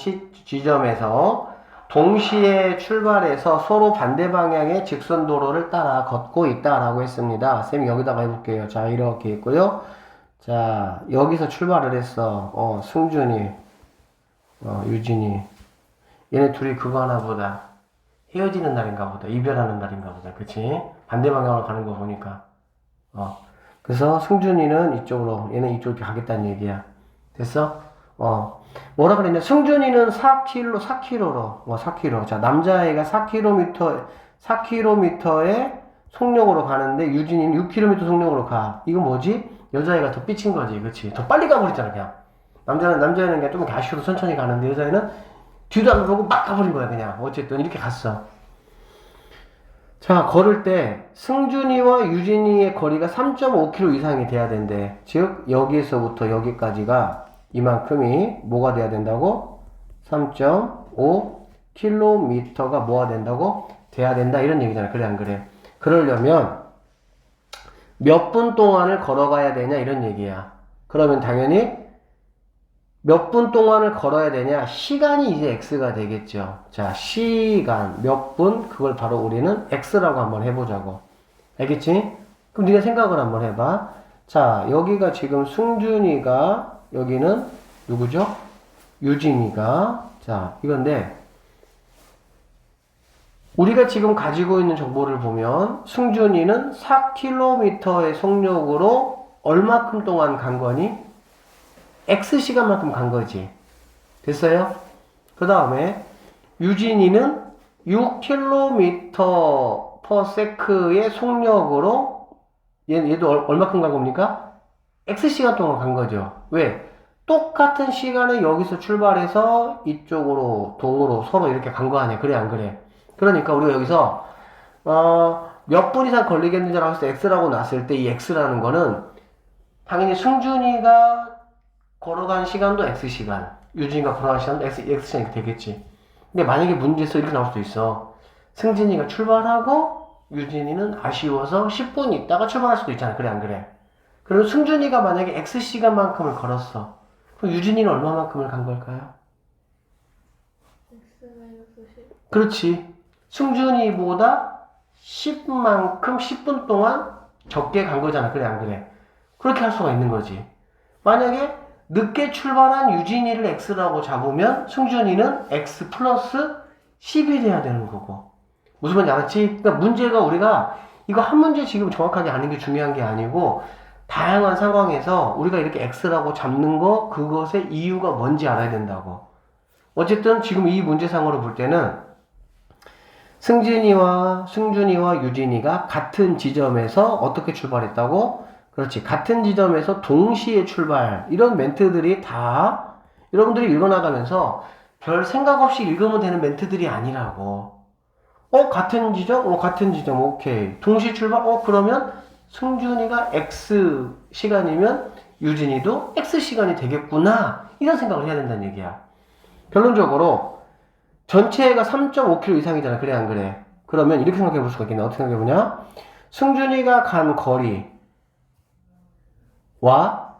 지점에서 동시에 출발해서 서로 반대 방향의 직선 도로를 따라 걷고 있다라고 했습니다. 쌤이 여기다가 해볼게요. 자, 이렇게 있고요. 자, 여기서 출발을 했어. 승준이, 유진이. 얘네 둘이 그거 하나 보다. 헤어지는 날인가 보다. 이별하는 날인가 보다. 그치? 반대 방향으로 가는 거 보니까. 그래서 승준이는 이쪽으로, 얘는 이쪽으로 가겠다는 얘기야. 됐어? 뭐라 그랬냐? 승준이는 4km로. 4km. 자, 남자애가 4km의 속력으로 가는데, 유진이는 6km 속력으로 가. 이건 뭐지? 여자애가 더 삐친 거지. 그치? 더 빨리 가버리잖아, 그냥. 남자애는 그냥 좀 아쉬워도 천천히 가는데, 여자애는 뒤도 안 보고 막 가버린 거야, 그냥. 어쨌든, 이렇게 갔어. 자, 걸을 때 승준이와 유진이의 거리가 3.5km 이상이 돼야 된대. 즉 여기에서부터 여기까지가 이만큼이 뭐가 돼야 된다고? 3.5km가 뭐가 된다고? 돼야 된다 이런 얘기잖아. 그래 안 그래? 그러려면 몇 분 동안을 걸어가야 되냐 이런 얘기야. 그러면 당연히 몇 분 동안을 걸어야 되냐? 시간이 이제 x가 되겠죠. 자, 시간, 몇 분, 그걸 바로 우리는 x라고 한번 해보자고. 알겠지? 그럼 네가 생각을 한번 해봐. 자, 여기가 지금 승준이가, 여기는 누구죠? 유진이가. 자, 이건데, 우리가 지금 가지고 있는 정보를 보면, 승준이는 4km의 속력으로 얼마큼 동안 간 거니? X시간만큼 간 거지. 됐어요? 그 다음에 유진이는 6km/s의 속력으로 얘도 얼마큼 간 겁니까? X시간 동안 간 거죠. 왜? 똑같은 시간에 여기서 출발해서 이쪽으로 동으로 서로 이렇게 간 거 아니야. 그래 안 그래? 그러니까 우리가 여기서 몇 분 이상 걸리겠는지라고 해서 X라고 놨을 때 이 X라는 거는 당연히 승준이가 걸어간 시간도 X시간, 유진이가 걸어간 시간도 X시간이 되겠지. 근데 만약에 문제에서 이렇게 나올 수도 있어. 승진이가 출발하고 유진이는 아쉬워서 10분 있다가 출발할 수도 있잖아. 그래 안 그래? 그럼 승준이가 만약에 X시간만큼을 걸었어. 그럼 유진이는 얼마만큼을 간 걸까요? X-10. 그렇지. 승준이보다 10만큼 10분 동안 적게 간 거잖아. 그래 안 그래? 그렇게 할 수가 있는 거지. 만약에 늦게 출발한 유진이를 X라고 잡으면 승준이는 X 플러스 10이 돼야 되는 거고. 무슨 말인지 알았지? 그러니까 문제가 우리가 이거 한 문제 지금 정확하게 아는 게 중요한 게 아니고 다양한 상황에서 우리가 이렇게 X라고 잡는 거 그것의 이유가 뭔지 알아야 된다고. 어쨌든 지금 이 문제상으로 볼 때는 승준이와 유진이가 같은 지점에서 어떻게 출발했다고? 그렇지. 같은 지점에서 동시에 출발. 이런 멘트들이 다 여러분들이 읽어나가면서 별 생각 없이 읽으면 되는 멘트들이 아니라고. 같은 지점? 같은 지점. 오케이. 동시 출발? 그러면 승준이가 X 시간이면 유진이도 X 시간이 되겠구나. 이런 생각을 해야 된다는 얘기야. 결론적으로 전체가 3.5km 이상이잖아. 그래 안 그래? 그러면 이렇게 생각해 볼 수가 있겠네. 어떻게 생각해 보냐? 승준이가 간 거리 와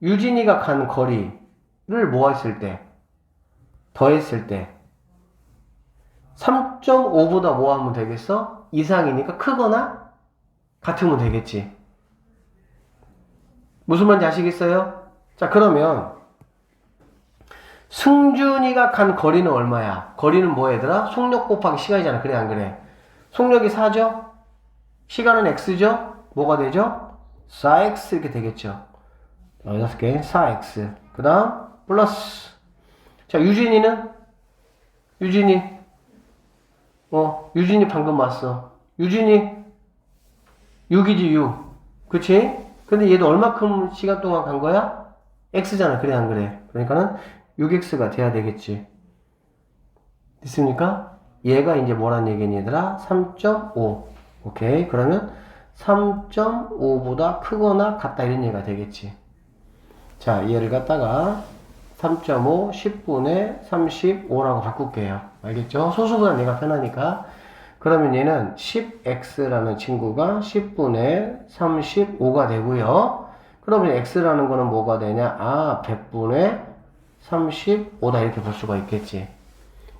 유진이가 간 거리를 모았을 때 더했을 때 3.5보다 뭐 하면 되겠어? 이상이니까 크거나 같으면 되겠지. 무슨 말인지 아시겠어요? 자, 그러면 승준이가 간 거리는 얼마야? 거리는 뭐 얘들아? 속력 곱하기 시간이잖아. 그래 안 그래? 속력이 4죠? 시간은 x죠? 뭐가 되죠? 4x 이렇게 되겠죠. 6개 4x 그 다음 플러스 자 유진이는? 유진이 방금 왔어. 유진이 6이지 6 그치? 근데 얘도 얼마큼 시간 동안 간 거야? x잖아. 그래 안 그래? 그러니까는 6x가 돼야 되겠지. 됐습니까? 얘가 이제 뭐란 얘기니 얘들아? 3.5 오케이. 그러면 3.5보다 크거나 같다 이런 얘기가 되겠지. 자, 얘를 갖다가 3.5 10분의 35라고 바꿀게요. 알겠죠? 소수보다 얘가 편하니까. 그러면 얘는 10x라는 친구가 10분의 35가 되고요. 그러면 x라는 거는 뭐가 되냐? 아, 100분의 35다 이렇게 볼 수가 있겠지.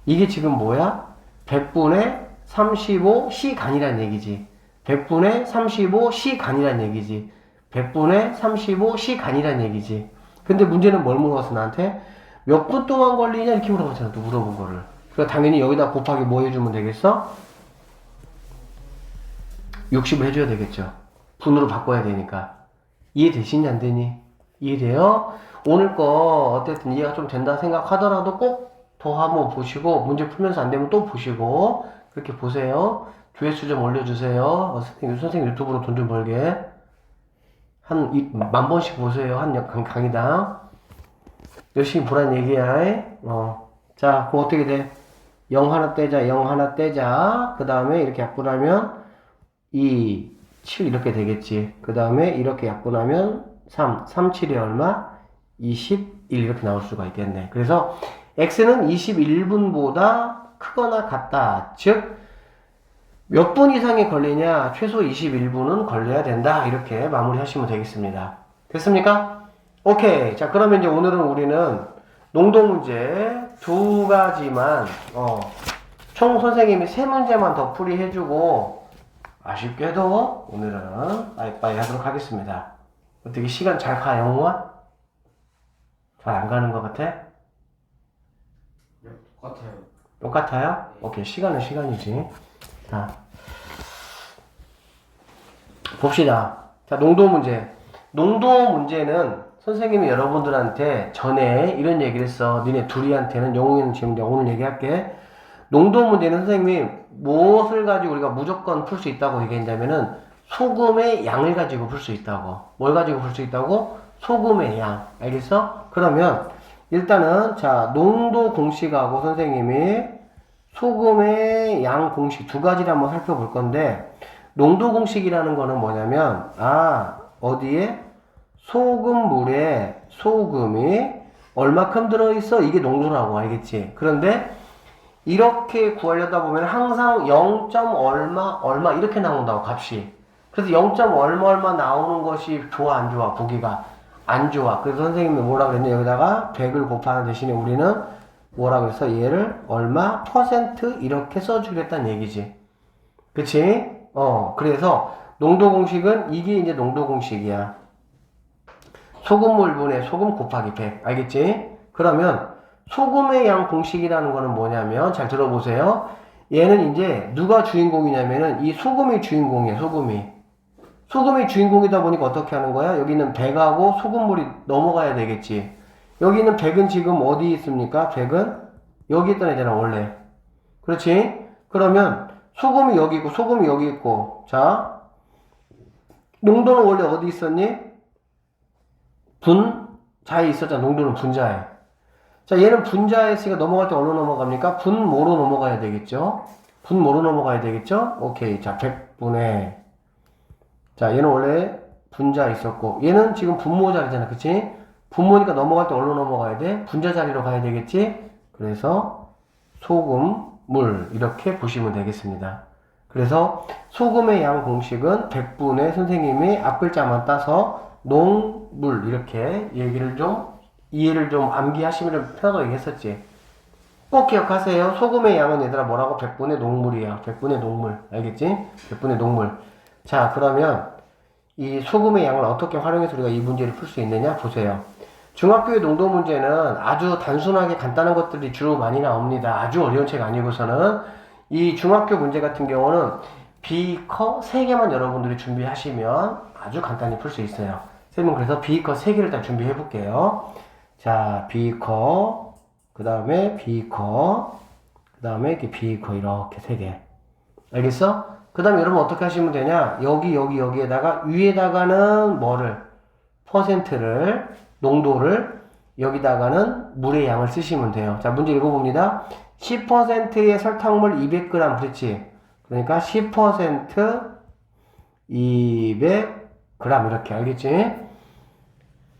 이게 지금 뭐야? 100분의 35 시간이란 얘기지. 100분의 35 시간이란 얘기지. 100분의 35 시간이란 얘기지. 근데 문제는 뭘 물어봤어 나한테? 몇 분 동안 걸리냐 이렇게 물어봤잖아. 또 물어본 거를. 그러니까 당연히 여기다 곱하기 뭐 해주면 되겠어? 60을 해줘야 되겠죠. 분으로 바꿔야 되니까. 이해되시니 안 되니? 이해돼요? 오늘 거 어쨌든 이해가 좀 된다 생각하더라도 꼭 더 한번 보시고 문제 풀면서 안 되면 또 보시고 그렇게 보세요. 조회수 좀 올려주세요. 선생님 유튜브로 돈 좀 벌게. 한 10,000번씩 보세요. 한 강의당. 열심히 보란 얘기야. 자, 그럼 어떻게 돼? 0 하나 떼자, 0 하나 떼자. 그 다음에 이렇게 약분하면 2, 7 이렇게 되겠지. 그 다음에 이렇게 약분하면 3, 3, 7이 얼마? 21 이렇게 나올 수가 있겠네. 그래서 x는 21분보다 크거나 같다. 즉, 몇 분 이상이 걸리냐? 최소 21분은 걸려야 된다. 이렇게 마무리 하시면 되겠습니다. 됐습니까? 오케이. 자, 그러면 이제 오늘은 우리는 농도 문제 2가지만, 총 선생님이 3문제만 더 풀이해주고, 아쉽게도 오늘은 빠이빠이 하도록 하겠습니다. 어떻게 시간 잘 가, 영웅아? 잘 안 가는 것 같아? 네, 똑같아요. 똑같아요? 오케이. 시간은 시간이지. 자, 봅시다. 자, 농도 문제. 농도 문제는 선생님이 여러분들한테 전에 이런 얘기를 했어. 니네 둘이한테는, 영웅이는 지금 내가 오늘 얘기할게. 농도 문제는 선생님이 무엇을 가지고 우리가 무조건 풀 수 있다고 얘기했냐면은 소금의 양을 가지고 풀 수 있다고. 뭘 가지고 풀 수 있다고? 소금의 양. 알겠어? 그러면 일단은 자, 농도 공식하고 선생님이 소금의 양 공식 2가지를 한번 살펴볼 건데, 농도 공식이라는 거는 뭐냐면, 어디에? 소금물에 소금이 얼마큼 들어있어? 이게 농도라고. 알겠지? 그런데 이렇게 구하려다 보면 항상 0. 얼마 이렇게 나온다고 값이. 그래서 0. 얼마 나오는 것이 좋아 안 좋아? 보기가 안 좋아. 그래서 선생님이 뭐라고 그랬냐? 여기다가 100을 곱하는 대신에 우리는 뭐라고 해서 얘를 얼마 퍼센트 이렇게 써주겠다는 얘기지. 그치? 그래서 농도 공식은 이게 이제 농도 공식이야. 소금물분의 소금 곱하기 100. 알겠지? 그러면 소금의 양 공식이라는 거는 뭐냐면, 잘 들어보세요. 얘는 이제 누가 주인공이냐면은 이 소금이 주인공이야. 소금이 주인공이다 보니까 어떻게 하는 거야? 여기는 100하고 소금물이 넘어가야 되겠지. 여기는 100은 지금 어디 있습니까? 100은 여기 있던 애잖아 원래. 그렇지? 그러면 소금이 여기 있고 소금이 여기 있고, 자, 농도는 원래 어디 있었니? 분자에 있었잖아. 농도는 분자에. 자, 얘는 분자에 있으니까 넘어갈 때 어디로 넘어갑니까? 분모로 넘어가야 되겠죠? 분모로 넘어가야 되겠죠? 오케이. 자, 100분의, 자, 얘는 원래 분자 있었고, 얘는 지금 분모 자리잖아. 그치? 분모니까 넘어갈 때 어디로 넘어가야 돼? 분자 자리로 가야 되겠지? 그래서 소금물 이렇게 보시면 되겠습니다. 그래서 소금의 양 공식은 100분의 선생님이 앞글자만 따서 농물 이렇게 얘기를 좀 이해를 좀 암기하시면 좀 편하게 얘기했었지. 꼭 기억하세요. 소금의 양은 얘들아 뭐라고? 100분의 농물이야. 100분의 농물. 알겠지? 100분의 농물. 자, 그러면 이 소금의 양을 어떻게 활용해서 우리가 이 문제를 풀 수 있느냐? 보세요. 중학교의 농도 문제는 아주 단순하게 간단한 것들이 주로 많이 나옵니다. 아주 어려운 책 아니고서는. 이 중학교 문제 같은 경우는 비커 3개만 여러분들이 준비하시면 아주 간단히 풀 수 있어요. 선생님은 그래서 비커 3개를 일단 준비해 볼게요. 자, 비커, 그 다음에 비커, 그 다음에 이렇게 비커 이렇게 3개. 알겠어? 그 다음에 여러분 어떻게 하시면 되냐? 여기에다가 위에다가는 뭐를? 퍼센트를, 농도를, 여기다가는 물의 양을 쓰시면 돼요. 자, 문제 읽어봅니다. 10%의 설탕물 200g, 그렇지? 그러니까 10% 200g 이렇게 알겠지?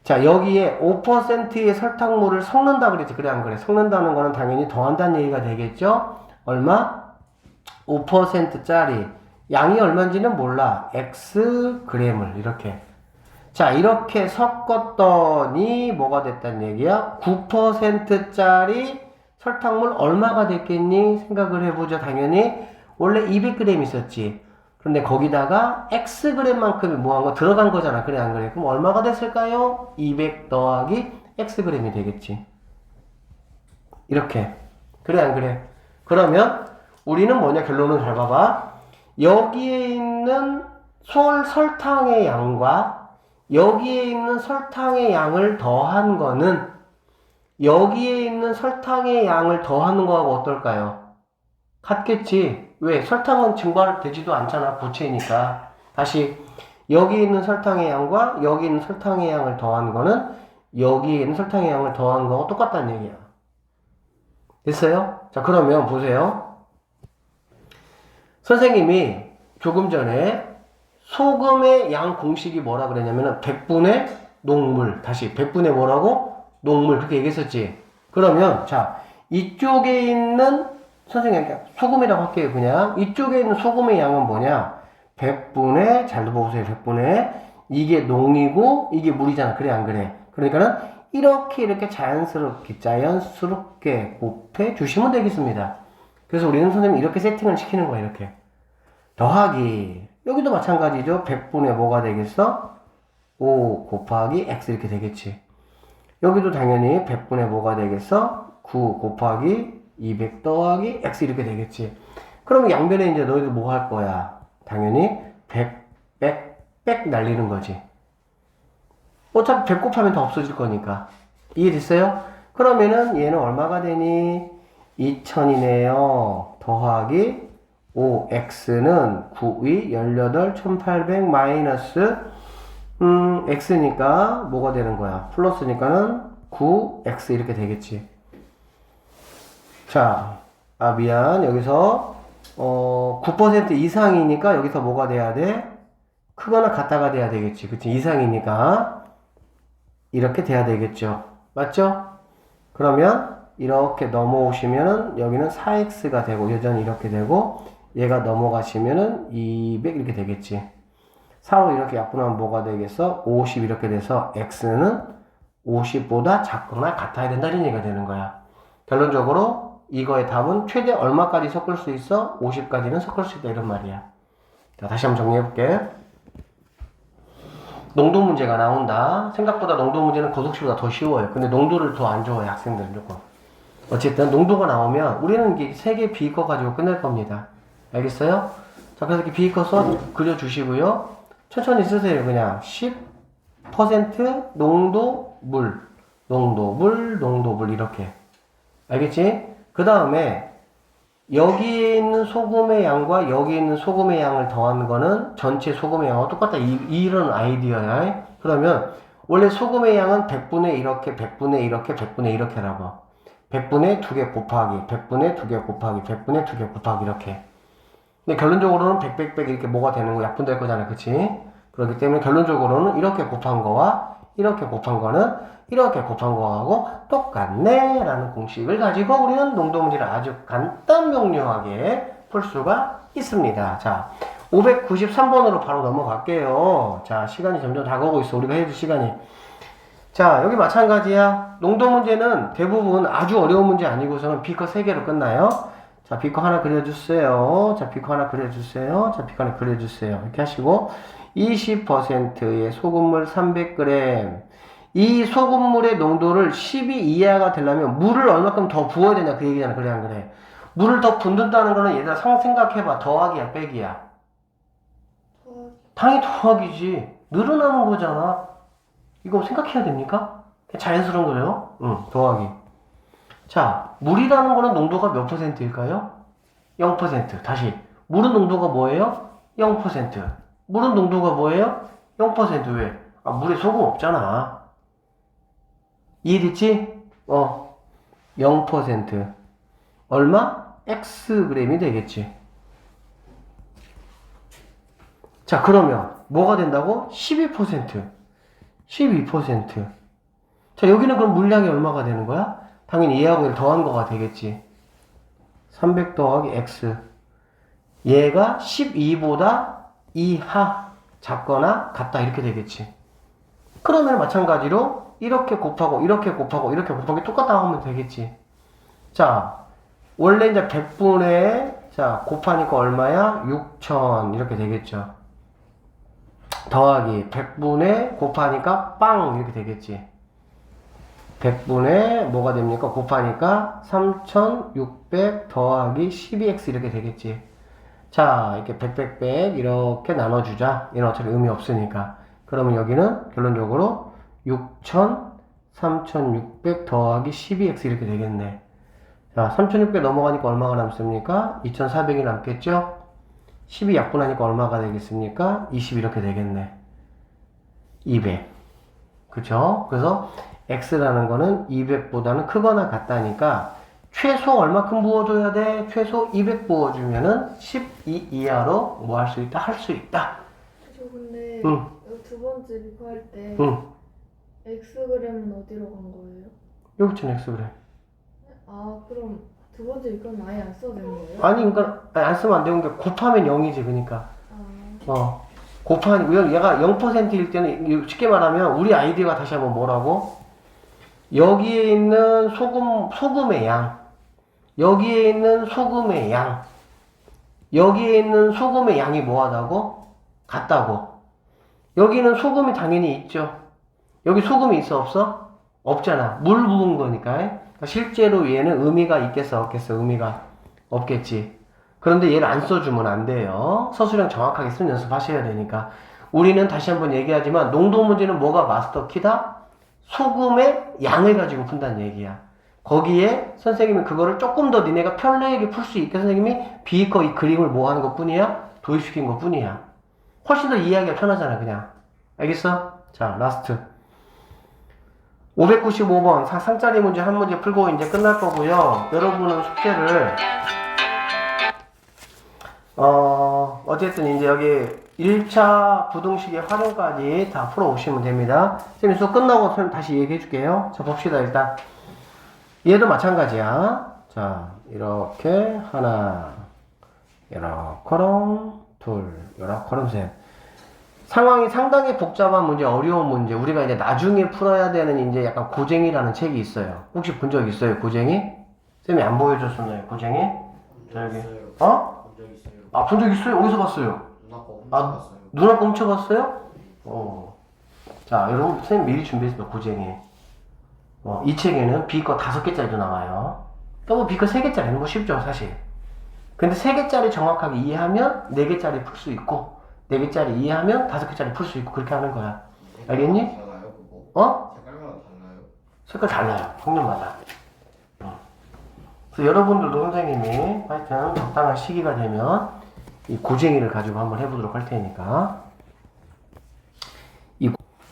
자, 여기에 5%의 설탕물을 섞는다 그랬지. 그래 안 그래? 섞는다는 거는 당연히 더한다는 얘기가 되겠죠? 얼마? 5%짜리 양이 얼마인지는 몰라. X g을 이렇게. 자, 이렇게 섞었더니 뭐가 됐다는 얘기야? 9%짜리 설탕물 얼마가 됐겠니? 생각을 해보죠. 당연히 원래 200g 있었지. 그런데 거기다가 Xg만큼이 뭐한 거 들어간 거잖아. 그래 안 그래? 그럼 얼마가 됐을까요? 200 더하기 Xg이 되겠지. 이렇게. 그래 안 그래? 그러면 우리는 뭐냐? 결론은 잘 봐봐. 여기에 있는 설탕의 양과 여기에 있는 설탕의 양을 더한 거는 여기에 있는 설탕의 양을 더하는 거하고 어떨까요? 같겠지. 왜? 설탕은 증발되지도 않잖아. 고체니까. 다시 여기 있는 설탕의 양과 여기 있는 설탕의 양을 더한 거는 여기에 있는 설탕의 양을 더한 거하고 똑같다는 얘기야. 됐어요? 자, 그러면 보세요. 선생님이 조금 전에 소금의 양 공식이 뭐라 그랬냐면은 100분의 녹물. 다시 100분의 뭐라고? 녹물. 그렇게 얘기했었지. 그러면 자, 이쪽에 있는 선생님 소금이라고 할게요. 그냥 이쪽에 있는 소금의 양은 뭐냐? 100분의 잘 보세요. 100분의 이게 농이고 이게 물이잖아. 그래 안 그래? 그러니까는 이렇게 자연스럽게 곱해 주시면 되겠습니다. 그래서 우리는 선생님 이렇게 세팅을 시키는 거야. 이렇게 더하기 여기도 마찬가지죠. 100분의 뭐가 되겠어? 5 곱하기 x 이렇게 되겠지. 여기도 당연히 100분의 뭐가 되겠어? 9 곱하기 200 더하기 x 이렇게 되겠지. 그러면 양변에 이제 너희들 뭐 할 거야? 당연히 100, 100 날리는 거지. 어차피 100 곱하면 다 없어질 거니까. 이해됐어요? 그러면은 얘는 얼마가 되니? 2000이네요. 더하기 5x는 9의 18 1800 마이너스 x니까 뭐가 되는 거야? 플러스니까는 9x 이렇게 되겠지. 자, 미안. 여기서 9% 이상이니까 여기서 뭐가 돼야 돼? 크거나 같다가 돼야 되겠지. 그치? 이상이니까 이렇게 돼야 되겠죠. 맞죠? 그러면 이렇게 넘어오시면은 여기는 4x가 되고 여전히 이렇게 되고 얘가 넘어가시면은 200 이렇게 되겠지. 4로 이렇게 약분하면 뭐가 되겠어? 50 이렇게 돼서 x는 50보다 작거나 같아야 된다는 얘기가 되는 거야. 결론적으로 이거의 답은 최대 얼마까지 섞을 수 있어? 50까지는 섞을 수 있다 이런 말이야. 자, 다시 한번 정리해볼게. 농도 문제가 나온다. 생각보다 농도 문제는 거속시보다 더 쉬워요. 근데 농도를 더 안 좋아해 학생들은 조금. 어쨌든 농도가 나오면 우리는 이게 3개 비거 가지고 끝낼 겁니다. 알겠어요? 자, 그래서 이렇게 비거 그려주시고요. 천천히 쓰세요. 그냥 10% 농도 물, 농도 물, 농도 물 이렇게. 알겠지? 그 다음에 여기에 있는 소금의 양과 여기에 있는 소금의 양을 더한 거는 전체 소금의 양과 똑같다. 이런 아이디어야. 그러면 원래 소금의 양은 100분의 이렇게, 100분의 이렇게, 100분의 이렇게라고. 100분의 2개 곱하기, 100분의 2개 곱하기, 100분의 2개 곱하기 이렇게. 근데 결론적으로는 100, 100, 100 이렇게 뭐가 되는 거 약분될 거잖아. 그치? 그렇기 때문에 결론적으로는 이렇게 곱한 거와 이렇게 곱한 거는 이렇게 곱한 거하고 똑같네 라는 공식을 가지고 우리는 농도 문제를 아주 간단 명료하게 풀 수가 있습니다. 자, 593번으로 바로 넘어갈게요. 자, 시간이 점점 다가오고 있어. 우리가 해줄 시간이. 자, 여기 마찬가지야. 농도 문제는 대부분 아주 어려운 문제 아니고서는 비커 3개로 끝나요. 자, 비커 하나 그려주세요. 자, 비커 하나 그려주세요. 자, 비커 하나 그려주세요. 이렇게 하시고 20%의 소금물 300g. 이 소금물의 농도를 12 이하가 되려면 물을 얼마큼 더 부어야 되냐 그 얘기잖아. 그래 안 그래? 물을 더 붓는다는 거는 얘들아 생각해봐. 더하기야 빼기야? 당연히 더하기지. 늘어나는 거잖아. 이거 생각해야 됩니까? 자연스러운 거예요. 응, 더하기. 자, 물이라는 거는 농도가 몇 %일까요? 0%. 다시. 물은 농도가 뭐예요? 0%. 물은 농도가 뭐예요? 0%. 왜? 물에 소금 없잖아. 이해됐지? 0%. 얼마? Xg이 되겠지. 자, 그러면 뭐가 된다고? 12%. 12%. 자, 여기는 그럼 물량이 얼마가 되는 거야? 당연히 얘하고 얘를 더한 거가 되겠지. 300 더하기 x. 얘가 12보다 이하 작거나 같다 이렇게 되겠지. 그러면 마찬가지로 이렇게 곱하고 이렇게 곱하고 이렇게 곱하기 똑같다고 하면 되겠지. 자, 원래 이제 100분의 자 곱하니까 얼마야? 6000 이렇게 되겠죠. 더하기 100분의 곱하니까 빵 이렇게 되겠지. 100분의 뭐가 됩니까? 곱하니까 3600 더하기 12x 이렇게 되겠지. 자, 이렇게 100 이렇게 나눠주자. 얘는 어차피 의미 없으니까. 그러면 여기는 결론적으로 6000, 3600 더하기 12x 이렇게 되겠네. 자, 3600 넘어가니까 얼마가 남습니까? 2400이 남겠죠? 12 약분하니까 얼마가 되겠습니까? 20 이렇게 되겠네. 200. 그쵸? 그래서 x라는 거는 200보다는 크거나 같다니까 최소 얼마큼 부어줘야 돼? 최소 200 부어주면은 12 이하로 뭐 할 수 있다? 할 수 있다. 저 근데 응. 두 번째 비교할 때 응. x그램은 어디로 간 거예요? 여기 있잖아, x 그래. 아 그럼 두 번째 비교는 아예 안 써도 되는 거예요? 아니, 그러니까 안 쓰면 안 되는 게 곱하면 0이지, 그러니까. 아 곱하니, 얘가 0%일 때는 쉽게 말하면 우리 아이디어가 다시 한번 뭐라고? 여기에 있는 소금의 양, 여기에 있는 소금의 양, 여기에 있는 소금의 양이 뭐하다고? 같다고. 여기는 소금이 당연히 있죠. 여기 소금이 있어 없어? 없잖아. 물 부은 거니까. 그러니까 실제로 얘는 의미가 있겠어 없겠어? 의미가 없겠지. 그런데 얘를 안 써주면 안 돼요. 서술형 정확하게 쓰는 연습하셔야 되니까. 우리는 다시 한번 얘기하지만 농도 문제는 뭐가 마스터 키다? 소금의 양을 가지고 푼다는 얘기야. 거기에 선생님이 그거를 조금 더 니네가 편리하게 풀 수 있게 선생님이 비커 이 그림을 뭐 하는 것 뿐이야? 도입시킨 것 뿐이야. 훨씬 더 이해하기가 편하잖아, 그냥. 알겠어? 자, 라스트. 595번 상짜리 문제 한 문제 풀고 이제 끝날 거고요. 여러분은 숙제를 어쨌든 이제 여기 1차 부등식의 활용까지 다 풀어오시면 됩니다. 선생님 수업 끝나고 선생님 다시 얘기해 줄게요. 자, 봅시다, 일단. 얘도 마찬가지야. 자, 이렇게 하나, 요렇게럼 둘, 요렇게럼 셋. 상황이 상당히 복잡한 문제, 어려운 문제, 우리가 이제 나중에 풀어야 되는 이제 약간 고쟁이라는 책이 있어요. 혹시 본 적 있어요, 고쟁이? 쌤이 안 보여줬었나요, 고쟁이? 저기. 어? 본 적 있어요. 아, 본 적 있어요? 어디서 봤어요? 누나 거 아, 훔쳐갔어요. 누나 거 훔쳐봤어요? 자, 여러분, 선생님 미리 준비했습니다, 고쟁이. 이 책에는 B거 5개짜리도 나와요. 또 B거 3개짜리는 뭐 쉽죠, 사실. 근데 3개짜리 정확하게 이해하면 4개짜리 풀 수 있고, 4개짜리 이해하면 5개짜리 풀 수 있고, 그렇게 하는 거야. 알겠니? 달라요 그거? 색깔마다 달라요? 색깔 달라요, 학년마다. 그래서 여러분들도 선생님이 하여튼 적당한 시기가 되면 이 고쟁이를 가지고 한번 해보도록 할 테니까.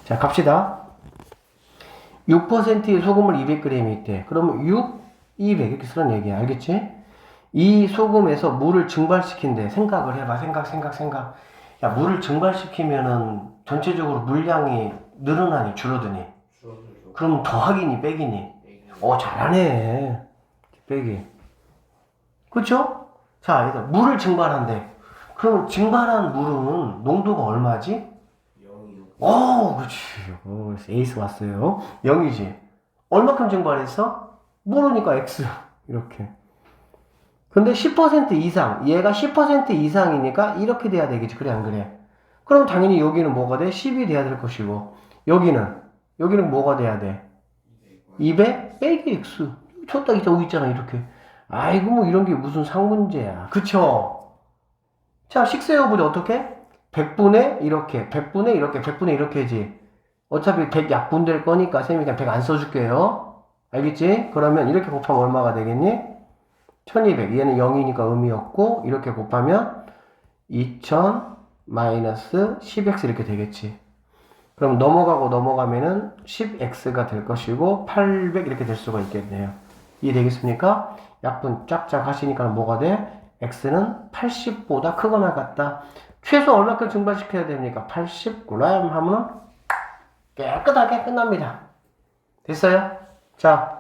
자, 갑시다. 6%의 소금을 200g이 있대. 그러면 6, 200 이렇게 쓰는 얘기야. 알겠지? 이 소금에서 물을 증발시킨대. 생각을 해봐. 생각. 야, 물을 증발시키면은 전체적으로 물량이 늘어나니 줄어드니? 줄어들죠. 그럼 더하기니 빼기니? 잘하네. 빼기. 그쵸? 자, 일단 물을 증발한대. 그럼 증발한 물은 농도가 얼마지? 0이요. 그렇지. 에이스 왔어요. 0이지. 얼마큼 증발했어? 모르니까 X. 이렇게. 근데 10% 이상. 얘가 10% 이상이니까 이렇게 돼야 되겠지. 그래, 안 그래? 그럼 당연히 여기는 뭐가 돼? 10이 돼야 될 것이고. 여기는 뭐가 돼야 돼? 200 빼기 X. 쳤다 기자 오 있잖아, 이렇게. 아이고, 뭐 이런 게 무슨 상문제야. 그쵸? 자, 식세어보자. 어떻게? 100분의 이렇게, 100분의 이렇게, 100분의 이렇게지. 어차피 100 약분될 거니까 쌤이 그냥 100 안 써줄게요. 알겠지? 그러면 이렇게 곱하면 얼마가 되겠니? 1200. 얘는 0이니까 의미 없고, 이렇게 곱하면 2000 마이너스 10x 이렇게 되겠지. 그럼 넘어가면은 10x가 될 것이고, 800 이렇게 될 수가 있겠네요. 이해되겠습니까? 약분 쫙쫙 하시니까 뭐가 돼? x는 80보다 크거나 같다. 최소 얼마큼 증발시켜야 됩니까? 80g 하면 깨끗하게 끝납니다. 됐어요? 자,